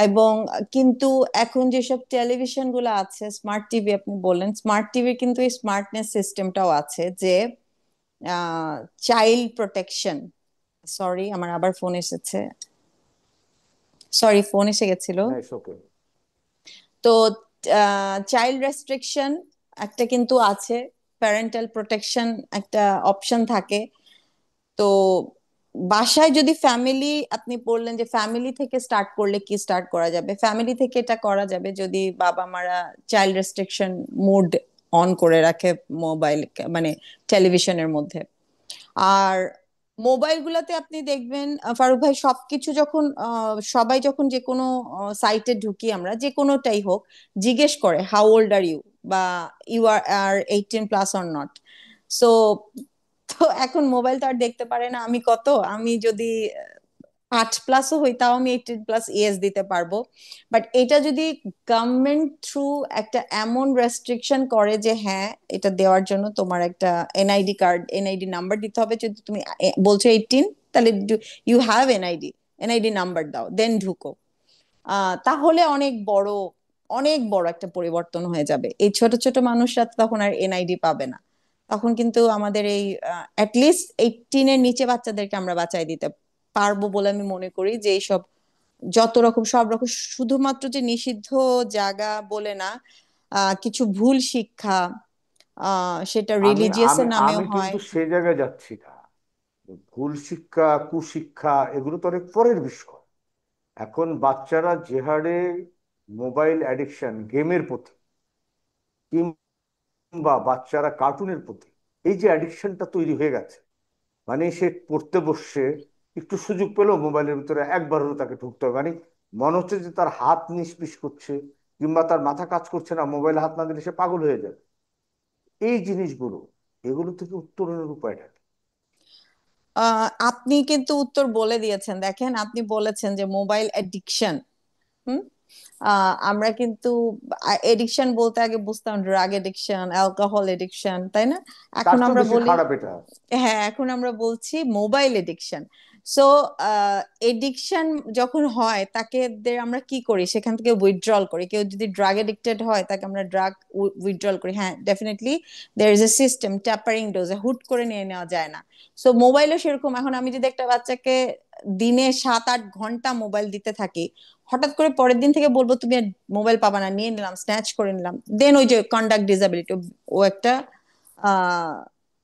এবং কিন্তু এখন যেসব টেলিভিশন গুলো আছে, স্মার্ট টিভি আপনি বললেন, স্মার্ট টিভির কিন্তু এই স্মার্টনেস সিস্টেমটাও আছে যে চাইল্ড প্রোটেকশন, সরি আমার আবার ফোন এসেছে, সরি ফোন এসে গেছিল। না, ইটস ওকে। তো চাইল্ড রেস্ট্রিকশন একটা কিন্তু আছে, প্যারেন্টাল প্রোটেকশন একটা অপশন থাকে। তো বাসায় যদি ফ্যামিলি, আপনি বললেন যে ফ্যামিলি থেকে স্টার্ট করলে কি স্টার্ট করা যাবে, ফ্যামিলি থেকে এটা করা যাবে যদি বাবা মারা চাইল্ড রেস্ট্রিকশন মোড অন করে রাখে মোবাইল, মানে টেলিভিশনের মধ্যে। আর মোবাইল গুলাতে আপনি দেখবেন ফারুক ভাই, সবকিছু যখন সবাই যখন যে কোনো সাইটে ঢুকি, আমরা যে কোনোটাই হোক, জিজ্ঞেস করে হাউ ওল্ড আর ইউ, বা you are 18 plus or not. So তো এখন মোবাইল তো আর দেখতে পারে না আমি কত, আমি যদি 8 প্লাসও হই তাও আমি 18 প্লাস ইয়েস দিতে পারবো। বাট এটা যদি গভর্নমেন্ট থ্রু একটা এমন রেস্ট্রিকশন করে যে হ্যাঁ, এটা দেওয়ার জন্য তোমার একটা এনআইডি কার্ড, এনআইডি নাম্বার দিতে হবে, যদি তুমি বলছো 18, তাহলে you have NID, NID number দাও দেন ঢুকো। তাহলে অনেক বড় একটা পরিবর্তন হয়ে যাবে। এই ছোট ছোট মানুষরা তো তখন আর এনআইডি পাবে না। তখন কিন্তু আমাদের এই অ্যাটলিস্ট 18-এর নিচে বাচ্চাদেরকে আমরা বাঁচাই দিতে পারবো বলে আমি মনে করি, যে এইসব যত রকম সব রকম, শুধুমাত্র যে নিষিদ্ধ জায়গা বলে না, কিছু ভুল শিক্ষা, সেটা আমি রিলিজিয়াস আমি এর নামেও আমি হয়। কিন্তু সেই জায়গায় যাচ্ছি না। ভুল শিক্ষা, কুশিক্ষা এগুলো তো অনেক পরের বিষয়। এখন বাচ্চারা যে হারে মোবাইল অ্যাডিকশন, গেমের প্রতি, কিংবা বাচ্চারা কার্টুনের প্রতি, এই যে অ্যাডিকশনটা তৈরি হয়ে গেছে, মানে সে পড়তে বসছে, একটু সুযোগ পেলেও মোবাইলের ভিতরে একবার হলো তাকে ঢুকতে হবে। মানে মনে হচ্ছে যে তার হাত নিষ্পিস করছে, কিংবা তার মাথা কাজ করছে না, মোবাইলে হাত না দিলে সে পাগল হয়ে যাবে। এই জিনিসগুলো, এগুলো থেকে উত্তরণের উপায়টা কি? আপনি কিন্তু উত্তর বলে দিয়েছেন, দেখেন আপনি বলেছেন যে মোবাইল অ্যাডিকশন। হুম। আমরা কিন্তু এডিকশন বলতে আগে বুঝতাম ড্রাগ এডিকশন, অ্যালকোহল এডিকশন, তাই না? তার এখন তো আমরা বেশি বলি, খারাপ এটা। হ্যাঁ এখন আমরা বলছি মোবাইল এডিকশন। সো এডিকশন যখন হয় তাকে আমরা কি করি, সেখান থেকে উইথড্রল করি। কেউ যদি ড্রাগ এডিক্টেড হয় তাকে আমরা ড্রাগ উইথড্রল করি, হ্যাঁ definitely there is a system, tapering dose, হুট করে নিয়ে নেওয়া যায় না। সো মোবাইলও সেরকম। এখন আমি যদি একটা বাচ্চাকে দিনে 7-8 ঘন্টা মোবাইল দিতে থাকি, হঠাৎ করে পরের দিন থেকে বলবো তুমি আর মোবাইল পাবা না, নিয়ে নিলাম, স্ন্যাচ করে নিলাম, দেন ওই যে কন্ডাক্ট ডিসএবিলিটি, ও একটা আহ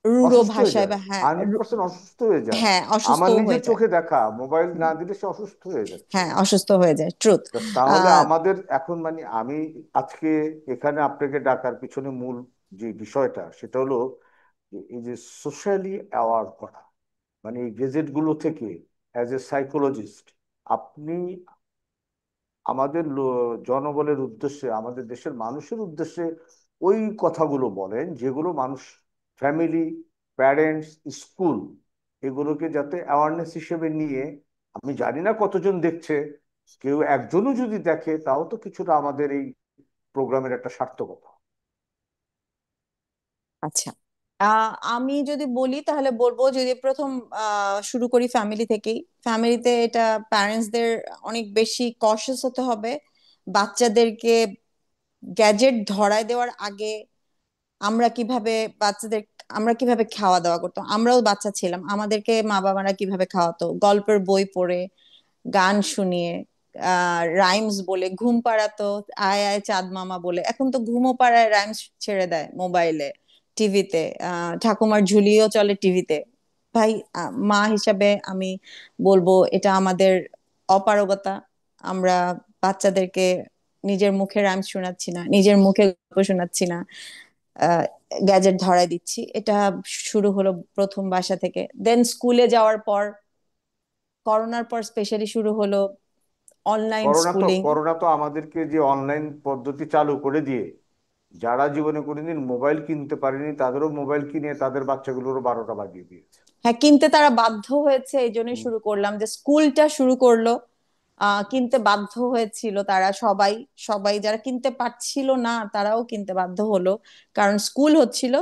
রূঢ় অসুস্থ হয়ে ভাষায় যায়, বা হ্যাঁ 100% অসুস্থ হয়ে যায়। হ্যাঁ অসুস্থ আমার নিজের হয়ে যায়। চোখে দেখা, মোবাইল না দিলে সে অসুস্থ হয়ে যাচ্ছে। হ্যাঁ অসুস্থ হয়ে যায়, ট্রুথ। তাহলে আহ আমাদের এখন, মানে আমি আজকে এখানে আপনাকে ডাকার পিছনে মূল যে বিষয়টা, সেটা হলো যে এই যে সোশ্যালি অ্যাওয়ার করা, মানে এই গেজেট গুলো থেকে, অ্যাজ এ সাইকোলজিস্ট, আপনি আমাদের জনবলের উদ্দেশ্যে, আমাদের দেশের মানুষের উদ্দেশ্যে ওই কথাগুলো বলেন যেগুলো মানুষ, ফ্যামিলি, প্যারেন্টস, স্কুল, এগুলোকে যাতে অ্যাওয়ারনেস হিসেবে নিয়ে, আমি জানি না কতজন দেখছে, কেউ একজনও যদি দেখে তাও তো কিছুটা আমাদের এই প্রোগ্রামের একটা সার্থকতা। আচ্ছা, আমি যদি বলি তাহলে বলবো, যদি প্রথম শুরু করি ফ্যামিলি থেকেই। ফ্যামিলিতে এটা প্যারেন্টসদের অনেক বেশি কশাস হতে হবে। বাচ্চাদেরকে গ্যাজেট ধরায় দেওয়ার আগে আমরা কিভাবে বাচ্চাদের, আমরা কিভাবে খাওয়া দাওয়া করতাম, আমরাও বাচ্চা ছিলাম, আমাদেরকে মা বাবারা কিভাবে খাওয়াতো, গল্পের বই পড়ে, গান শুনিয়ে, রাইমস বলে ঘুম পাড়াতো, আয় আয় চাঁদ মামা বলে। এখন তো ঘুমও পাড়ায়, রাইমস ছেড়ে দেয় মোবাইলে, টিভিতে, ঠাকুমার ঝুলিও চলে টিভিতে। ভাই, মা হিসাবে আমি বলবো এটা আমাদের অপারগতা। আমরা বাচ্চাদেরকে নিজের মুখে রাইমস শোনাচ্ছি না, নিজের মুখে গল্প শোনাচ্ছি না, গ্যাজেট ধরায় দিচ্ছি। এটা শুরু হলো প্রথম বাসা থেকে, দেন স্কুলে যাওয়ার পর, করোনার পর স্পেশালি শুরু হলো অনলাইন স্কুলিং। করোনা তো আমাদেরকে যে অনলাইন পদ্ধতি চালু করে দিয়ে, যারা জীবনে কোনোদিন মোবাইল কিনতে পারেনি তাদেরও মোবাইল কিনে তাদের বাচ্চাগুলোরও 12টা বাজিয়ে দিয়েছে। হ্যাঁ, কিনতে তারা বাধ্য হয়েছে, এই জন্যই হুম। শুরু করলাম যে স্কুলটা শুরু করলো। কিনতে বাধ্য হয়েছিল তারা সবাই, সবাই যারা কিনতে পারছিল না তারাও কিনতে বাধ্য হলো, কারণ স্কুল হচ্ছিল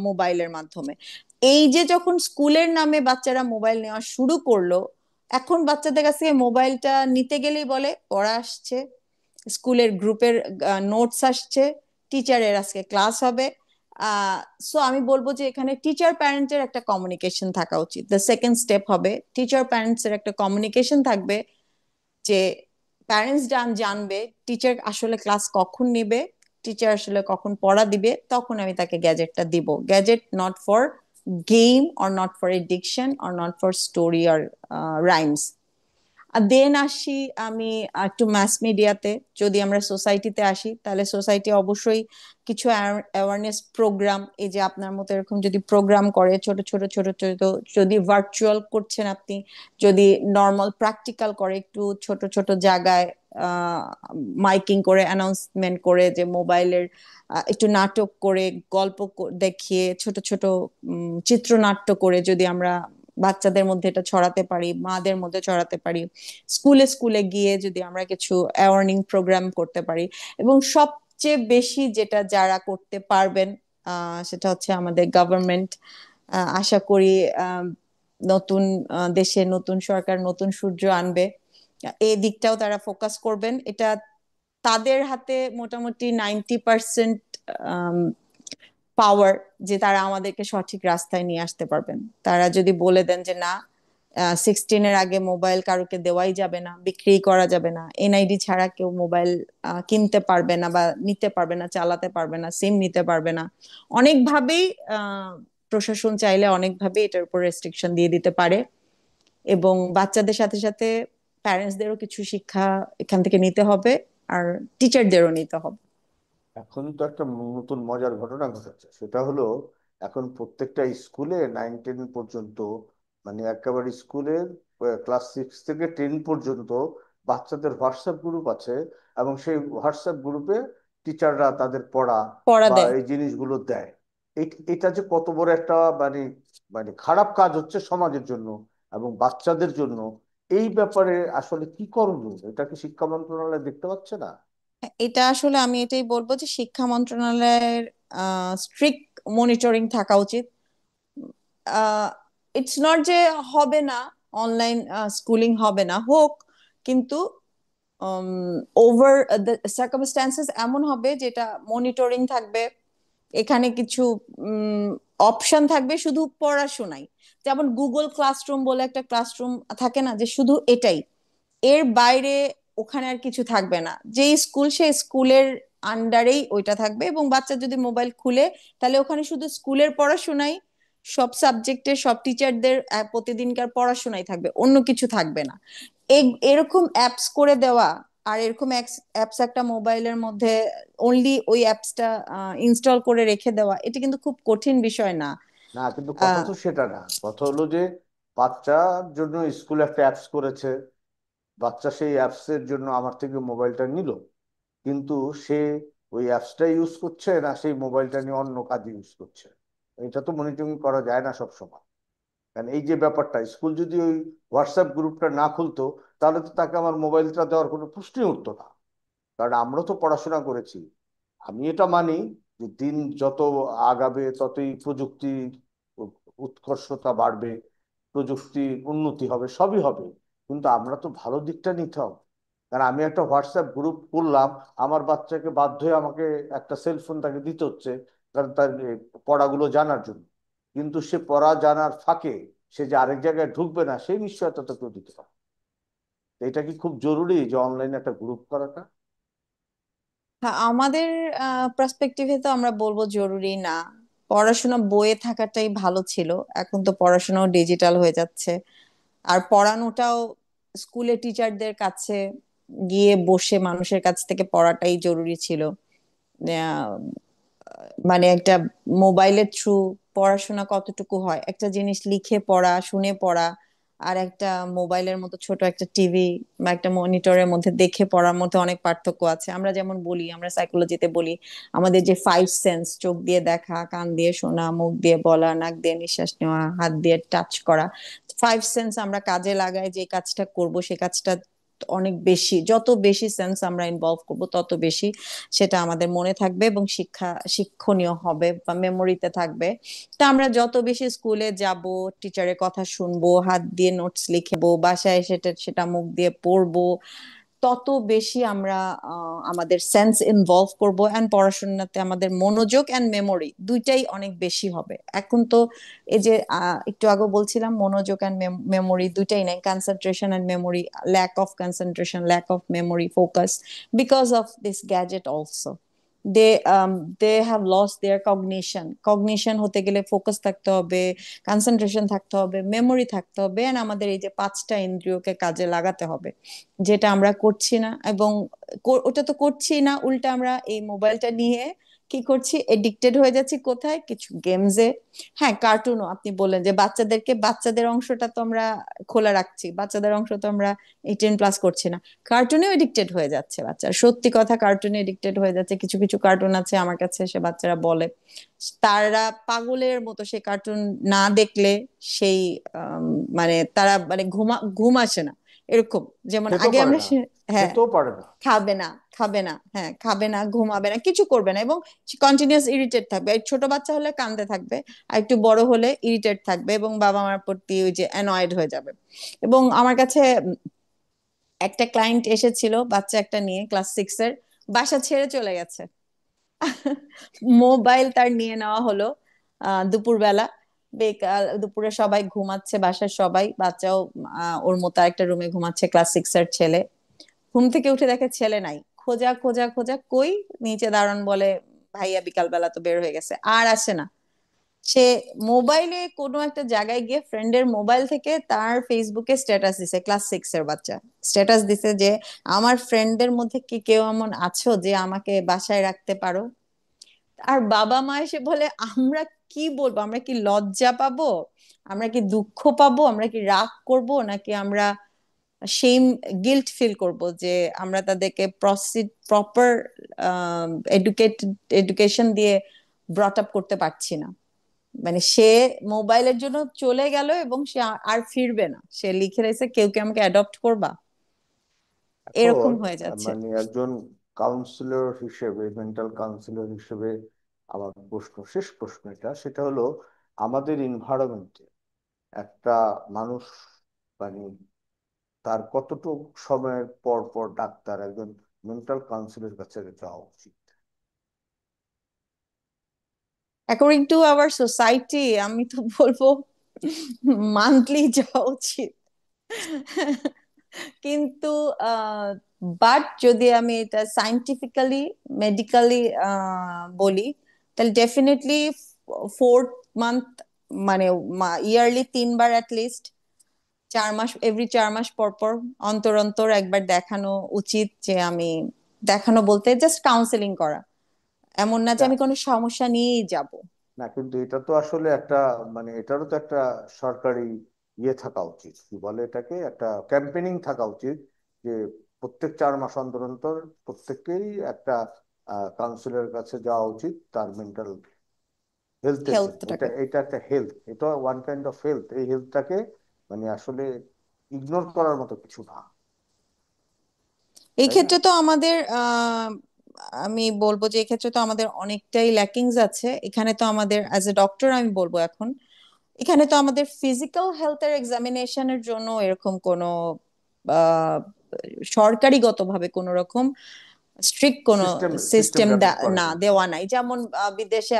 মোবাইলের মাধ্যমে। এই যে যখন স্কুলের নামে বাচ্চারা মোবাইল নেওয়া শুরু করলো, এখন বাচ্চাদের কাছে মোবাইলটা নিতে গেলেই বলে পড়া আসছে, স্কুলের গ্রুপের নোটস আসছে, টিচারের আজকে ক্লাস হবে। সো আমি বলবো যে এখানে টিচার প্যারেন্টের একটা কমিউনিকেশন থাকা উচিত। দ্য সেকেন্ড স্টেপ হবে টিচার প্যারেন্টস এর একটা কমিউনিকেশন থাকবে, যে প্যারেন্টস জানবে টিচার আসলে ক্লাস কখন নিবে, টিচার আসলে কখন পড়া দিবে, তখন আমি তাকে গ্যাজেটটা দিব। Gadget not for game, or not for addiction, or not for story, or rhymes. আর দেন আসি আমি একটু মাস মিডিয়াতে। যদি আমরা সোসাইটিতে আসি তাহলে সোসাইটি অবশ্যই কিছু অ্যাওয়ারনেস প্রোগ্রাম, এই যে আপনার মতো এরকম যদি প্রোগ্রাম করে ছোট ছোট ছোট ছোট, যদি ভার্চুয়াল করছেন আপনি, যদি নর্মাল প্র্যাকটিক্যাল করে একটু ছোট ছোট জায়গায় মাইকিং করে অ্যানাউন্সমেন্ট করে, যে মোবাইলের একটু নাটক করে, গল্প দেখিয়ে, ছোট ছোট চিত্রনাট্য করে যদি আমরা বাচ্চাদের মধ্যে এটা ছড়াতে পারি, মাদের মধ্যে ছড়াতে পারি, স্কুলে স্কুলে গিয়ে যদি আমরা কিছু অ্যাওয়ার্নিং প্রোগ্রাম করতে পারি। এবং সবচেয়ে বেশি যেটা যারা করতে পারবেন সেটা হচ্ছে আমাদের গভর্নমেন্ট। আশা করি আহ, নতুন দেশে নতুন সরকার নতুন সূর্য আনবে, এই দিকটাও তারা ফোকাস করবেন। এটা তাদের হাতে মোটামুটি 90% পাওয়ার, যে তারা আমাদেরকে সঠিক রাস্তায় নিয়ে আসতে পারবেন। তারা যদি বলে দেন যে না, 16-এর আগে মোবাইল কারোকে দেওয়াই যাবে না, বিক্রি করা যাবে না, এনআইডি ছাড়া কেউ মোবাইল কিনতে পারবে না বা নিতে পারবে না, চালাতে পারবে না, সিম নিতে পারবে না, অনেকভাবেই প্রশাসন চাইলে অনেকভাবে এটার উপর রেস্ট্রিকশন দিয়ে দিতে পারে। এবং বাচ্চাদের সাথে সাথে প্যারেন্টসদেরও কিছু শিক্ষা এখান থেকে নিতে হবে, আর টিচারদেরও নিতে হবে। এখন তো একটা নতুন মজার ঘটনা ঘটেছে, সেটা হলো এখন প্রত্যেকটা স্কুলে 9-10 পর্যন্ত, মানে একেবারে স্কুলের ক্লাস 6 থেকে 10 পর্যন্ত বাচ্চাদের হোয়াটসঅ্যাপ গ্রুপ আছে। এবং সেই হোয়াটসঅ্যাপ গ্রুপে টিচাররা তাদের পড়া পড়া বা দেয়। এই জিনিসগুলো দেয়। এটা যে কত বড় একটা মানে মানে খারাপ কাজ হচ্ছে সমাজের জন্য এবং বাচ্চাদের জন্য, এই ব্যাপারে আসলে কি করণীয়? এটা কি শিক্ষা মন্ত্রণালয় দেখতে পাচ্ছে না? এটা আসলে আমি এটাই বলবো যে শিক্ষা মন্ত্রণালয়ের স্ট্রিক্ট মনিটরিং থাকা উচিত। ইটস নট যে হবে না, অনলাইন স্কুলিং হবে না, হোক, কিন্তু ওভার দ্য সার্কামস্ট্যান্সেস এমন হবে যেটা মনিটরিং থাকবে, এখানে কিছু অপশন থাকবে শুধু পড়াশোনাই। যেমন গুগল ক্লাসরুম বলে একটা ক্লাসরুম থাকে না, যে শুধু এটাই, এর বাইরে ওখানে আর কিছু থাকবে না। যেই স্কুল সে স্কুলের আন্ডারেই ওইটা থাকবে, এবং বাচ্চা যদি মোবাইল খুলে তাহলে ওখানে শুধু স্কুলের পড়াশোনাই, সব সাবজেক্টের সব টিচারদের প্রতিদিনকার পড়াশোনাই থাকবে, অন্য কিছু থাকবে না। এরকম অ্যাপস করে দেওয়া, আর এরকম অ্যাপস একটা মোবাইলের মধ্যে অনলি ওই অ্যাপসটা ইনস্টল করে রেখে দেওয়া, এটা কিন্তু খুব কঠিন বিষয় না। না, কিন্তু কথা আহ তো সেটা না। কথা হলো যে বাচ্চার জন্য স্কুল একটা অ্যাপস করেছে, বাচ্চা সেই অ্যাপসের জন্য আমার থেকে মোবাইলটা নিল, কিন্তু সে ওই অ্যাপসটা ইউজ করছে না সেই মোবাইলটা নিয়ে অন্য কাজে ইউজ করছে। এটা তো মনিটরিং করা যায় না সব সময়। কারণ এই যে ব্যাপারটা, স্কুল যদি ওই হোয়াটসঅ্যাপ গ্রুপটা না খুলতো, তাহলে তো তাকে আমার মোবাইলটা দেওয়ার কোনো প্রশ্নই উঠতো না। কারণ আমরা তো পড়াশোনা করেছি। আমি এটা মানি যে দিন যত আগাবে ততই প্রযুক্তি উৎকর্ষতা বাড়বে, প্রযুক্তির উন্নতি হবে, সবই হবে, কিন্তু আমরা তো ভালো দিকটা নিতে হবে। কারণ আমি একটা হোয়াটসঅ্যাপ গ্রুপ করলাম, আমার বাচ্চাকে বাধ্য হয়ে আমাকে একটা সেলফোন তাকে দিতে হচ্ছে, কারণ তার পড়াগুলো জানার জন্য। কিন্তু সে পড়া জানার ফাঁকে সে যে আরেক জায়গায় ঢুকবে না সেই নিশ্চয়তা তো কেউ দিতে পারে। এটা কি খুব জরুরি যে অনলাইনে একটা গ্রুপ করাটা? হ্যাঁ, আমাদের পার্সপেক্টিভে তো আমরা বলবো জরুরি না। পড়াশোনা বইয়ে থাকাটাই ভালো ছিল, এখন তো পড়াশোনাও ডিজিটাল হয়ে যাচ্ছে। আর পড়ানোটাও স্কুলে টিচারদের কাছে গিয়ে বসে মানুষের কাছ থেকে পড়াটাই জরুরি ছিল। আহ, মানে একটা মোবাইলের থ্রু পড়াশোনা কতটুকু হয়, একটা জিনিস লিখে পড়া, শুনে পড়া, আর একটা মোবাইলের মতো ছোট একটা টিভি বা একটা মনিটরের মধ্যে দেখে পড়ার মধ্যে অনেক পার্থক্য আছে। আমরা যেমন বলি, আমরা সাইকোলজিতে বলি, আমাদের যে 5 সেন্স, চোখ দিয়ে দেখা, কান দিয়ে শোনা, মুখ দিয়ে বলা, নাক দিয়ে নিঃশ্বাস নেওয়া, হাত দিয়ে টাচ করা, 5 সেন্স আমরা কাজে লাগাই, যে কাজটা করব সে কাজটা অনেক বেশি, যত বেশি সেন্স আমরা ইনভলভ করব তত বেশি সেটা আমাদের মনে থাকবে এবং শিক্ষণীয় হবে বা মেমোরিতে থাকবে। তা আমরা যত বেশি স্কুলে যাব, টিচারের কথা শুনবো, হাত দিয়ে নোটস লিখবো, বাসায় সেটা সেটা মুখ দিয়ে পড়বো, তত বেশি আমরা আমাদের সেন্স ইনভলভ করব, এন্ড পড়াশোনাতে আমাদের মনোযোগ এন্ড মেমোরি দুইটাই অনেক বেশি হবে। এখন তো এই যে একটু আগে বলছিলাম, মনোযোগ এন্ড মেমোরি দুইটাই নাই, concentration and memory, lack of concentration, lack of memory, focus, because of this gadget also. They they have lost their cognition. Cognition হতে গেলে ফোকাস থাকতে হবে, কনসেন্ট্রেশন থাকতে হবে, মেমোরি থাকতে হবে, এন্ড আমাদের এই যে পাঁচটা ইন্দ্রিয়কে কাজে লাগাতে হবে, যেটা আমরা করছি না। এবং ওটা তো করছি না, উল্টা আমরা এই মোবাইলটা নিয়ে কি করছি, এডিক্টেড হয়ে যাচ্ছি কোথায়, কিছু গেমসে। হ্যাঁ, কার্টুনও আপনি বললেন যে বাচ্চাদেরকে, বাচ্চাদের অংশটা তো আমরা খোলা রাখছি, বাচ্চাদের অংশ তো আমরা 18+ করছি না। কার্টুনেও এডিক্টেড হয়ে যাচ্ছে বাচ্চারা, সত্যি কথা, কার্টুনে এডিক্টেড হয়ে যাচ্ছে। কিছু কিছু কার্টুন আছে আমার কাছে এসে বাচ্চারা বলে তারা পাগলের মতো সেই কার্টুন না দেখলে সেই মানে তারা মানে ঘুম আসে না, এরকম। যেমন খেতেও আগে পারে আমরা না, হ্যাঁ, খেতেও পারে না। খাবে না, খাবে না, হ্যাঁ খাবে না, ঘুমাবে না, কিছু করবে না, এবং কন্টিনিউয়াস ইরিটেট থাকবে। আর ছোট বাচ্চা হলে কাঁদতে থাকবে, আর একটু বড় হলে ইরিটেট থাকবে এবং বাবা মার প্রতি ওই যে অ্যানয়েড হয়ে যাবে। এবং আমার কাছে একটা ক্লায়েন্ট এসেছিল বাচ্চা একটা নিয়ে, ক্লাস 6 এর, বাসা ছেড়ে চলে গেছে। মোবাইল তার নিয়ে নেওয়া হলো দুপুরবেলা, বেকাল দুপুরে সবাই ঘুমাচ্ছে, বাসার সবাই, বাচ্চাও ওর মতো একটা রুমে ঘুমাচ্ছে, ক্লাস 6 এর ছেলে। ঘুম থেকে উঠে দেখে ছেলে নাই, খোঁজা খোঁজা খোঁজা, কই, নিচে দারোয়ান বলে ভাইয়া বিকালবেলা তো বের হয়ে গেছে, আর আসে না। সে মোবাইলে কোনো একটা জায়গায় গিয়ে ফ্রেন্ডের মোবাইল থেকে তার ফেসবুকে স্ট্যাটাস দিছে, ক্লাস 6 এর বাচ্চা স্ট্যাটাস দিছে যে আমার ফ্রেন্ডদের মধ্যে কি কেউ এমন আছো যে আমাকে বাসায় রাখতে পারো। আর বাবা মা এসে বলে আমরা কি বলবো, আমরা কি লজ্জা পাবো, আমরা কি দুঃখ পাবো, আমরা কি রাগ করব, নাকি আমরা শেম, গিল্ট ফিল করব যে আমরা তাদেরকে প্রপার এডুকেশন দিয়ে ব্রট আপ করতে পারছি না। মানে সে মোবাইলের জন্য চলে গেল এবং সে আর ফিরবে না, সে লিখে রেখেছে কেউ কি আমাকে অ্যাডপ্ট করবা, এরকম এখন হয়ে যাচ্ছে। মানে একজন কাউন্সিলর হিসেবে, মেন্টাল কাউন্সিলর হিসেবে আমার প্রশ্ন, শেষ প্রশ্ন এটা, সেটা হলো আমাদের এনভায়রনমেন্টে একটা মানুষ মানে তার কতটুকু সময়ের পর পর ডাক্তার, একজন মেন্টাল কাউন্সিলের কাছে যাওয়া উচিত? অ্যাকর্ডিং টু আওয়ার সোসাইটি আমি তো বলবো মান্থলি যাওয়া উচিত। কিন্তু বাট যদি আমি এটা সাইন্টিফিক্যালি, মেডিকেলি বলি, তাহলে ডেফিনেটলি 4 মান্থ, মানে ইয়ারলি 3 বার অ্যাটলিস্ট, 4 মাস, এভরি 4 মাস পর পর, অন্তর অন্তর একবার দেখানো উচিত। যে আমি দেখানো বলতে জাস্ট কাউন্সেলিং করা, এমন না যে না, আমি কোনো সমস্যা নিয়েই যাব। না, কিন্তু এটা তো আসলে একটা মানে এটারও তো একটা সরকারি ইয়ে থাকা উচিত, কি বলে এটাকে, একটা ক্যাম্পেনিং থাকা উচিত, যে প্রত্যেক 4 মাস অন্তর অন্তর প্রত্যেককেই একটা কাউন্সিলরের কাছে যাওয়া উচিত তার মেন্টাল হেলথের জন্য। এটা হেলথটাকে, এটা একটা হেলথ, এটা ওয়ান কাইন্ড অফ হেলথ। এই হেলথটাকে মানে আসলে ইগনোর করার মতো কিছু না, এই তাই না? ক্ষেত্রে তো আমাদের আমি বলবো যে এই ক্ষেত্রে তো আমাদের অনেকটাই ল্যাকিংস আছে। এখানে তো আমাদের অ্যাজ এ ডক্টর আমি বলবো এখন, এখানে তো আমাদের ফিজিক্যাল হেলথের এক্সামিনেশনের জন্য এরকম কোনো আহ সরকারিগতভাবে কোনো রকম স্ট্রিক্ট কোনো সিস্টেম সিস্টেম ডেভেলপ না করেনি। দেওয়া নাই। যেমন বিদেশে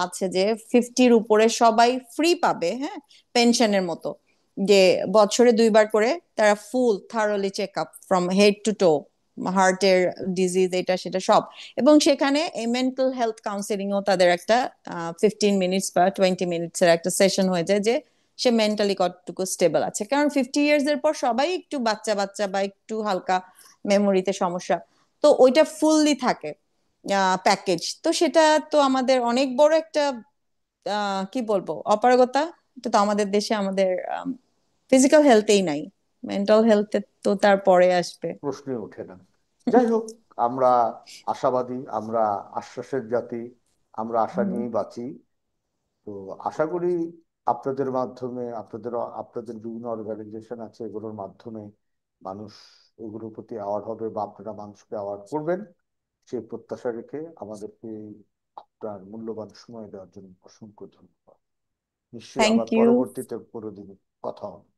আছে যে 50-র উপরে সবাই ফ্রি পাবে, হ্যাঁ, পেনশনের মতো, যে বছরে 2 বার করে তারা full thoroughly check up from head to toe, হার্টের ডিজিজ এটা সেটা সব। এবং সেখানে এই মেন্টাল হেলথ কাউন্সিলিং ও তাদের একটা 15 মিনিটস বা 20 মিনিটস এর একটা সেশন হয়ে যায়, যে সে মেন্টালি কতটুকু স্টেবল আছে। কারণ 50 ইয়ার্স এর পর সবাই একটু বাচ্চা বাচ্চা বা একটু হালকা মেমোরিতে সমস্যা, তো ওইটা ফুললি থাকে প্যাকেজ। তো সেটা তো আমাদের অনেক বড় একটা কি বলবো অপারগতা। এটা তো আমাদের দেশে আমাদের ফিজিক্যাল হেলথেই নাই, মেন্টাল হেলথে তো তারপরে আসবে। প্রশ্নই ওঠে না। যাই হোক, আমরা আশাবাদী, আমরা আশ্বাসের জাতি, আমরা আশা হুম। নিয়েই বাঁচি। তো আশা করি আপনাদের মাধ্যমে, আপনাদের আপনাদের বিভিন্ন অর্গানাইজেশন আছে, এগুলোর মাধ্যমে মানুষ এগুলোর প্রতি অ্যাওয়ার্ড হবে, বা আপনারা মানুষকে অ্যাওয়ার্ড করবেন, সেই প্রত্যাশা রেখে আমাদেরকে আপনার মূল্যবান সময় দেওয়ার জন্য অসংখ্য ধন্যবাদ। নিশ্চয়ই থ্যাংক আবার ইউ। পরবর্তীতে কোনোদিন কথা হবে।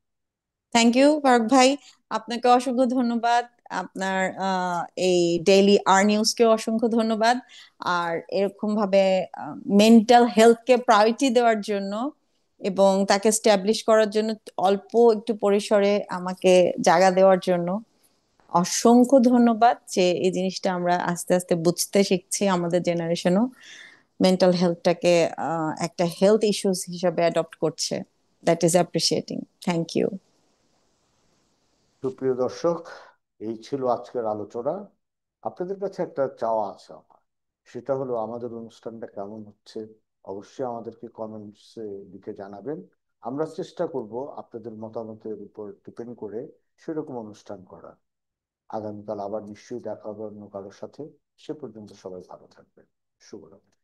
থ্যাংক ইউ ফারুক ভাই, আপনাকে অসংখ্য ধন্যবাদ। আপনার এই ডেইলি আর নিউজকেও অসংখ্য ধন্যবাদ। আর এরকম ভাবে মেন্টাল হেলথকে প্রায়োরিটি দেওয়ার জন্য এবং তাকে স্ট্যাবলিশ করার জন্য অল্প একটু পরিসরে আমাকে জায়গা দেওয়ার জন্য অসংখ্য ধন্যবাদ যে এই জিনিসটা আমরা আস্তে আস্তে বুঝতে শিখছি, আমাদের জেনারেশনও মেন্টাল হেলথটাকে একটা হেলথ ইস্যুস হিসাবে অ্যাডপ্ট করছে। That is appreciating. Thank you. সুপ্রিয় দর্শক, এই ছিল আজকের আলোচনা। আপনাদের কাছে একটা চাওয়া আছে আমার, সেটা হলো আমাদের অনুষ্ঠানটা কেমন হচ্ছে অবশ্যই আমাদেরকে কমেন্টসে লিখে জানাবেন। আমরা চেষ্টা করব আপনাদের মতামতের উপর ডিপেন্ড করে সেরকম অনুষ্ঠান করার। আগামীকাল আবার নিশ্চয়ই দেখা হবে অন্য কারোর সাথে। সে পর্যন্ত সবাই ভালো থাকবেন। শুভরাত্রি।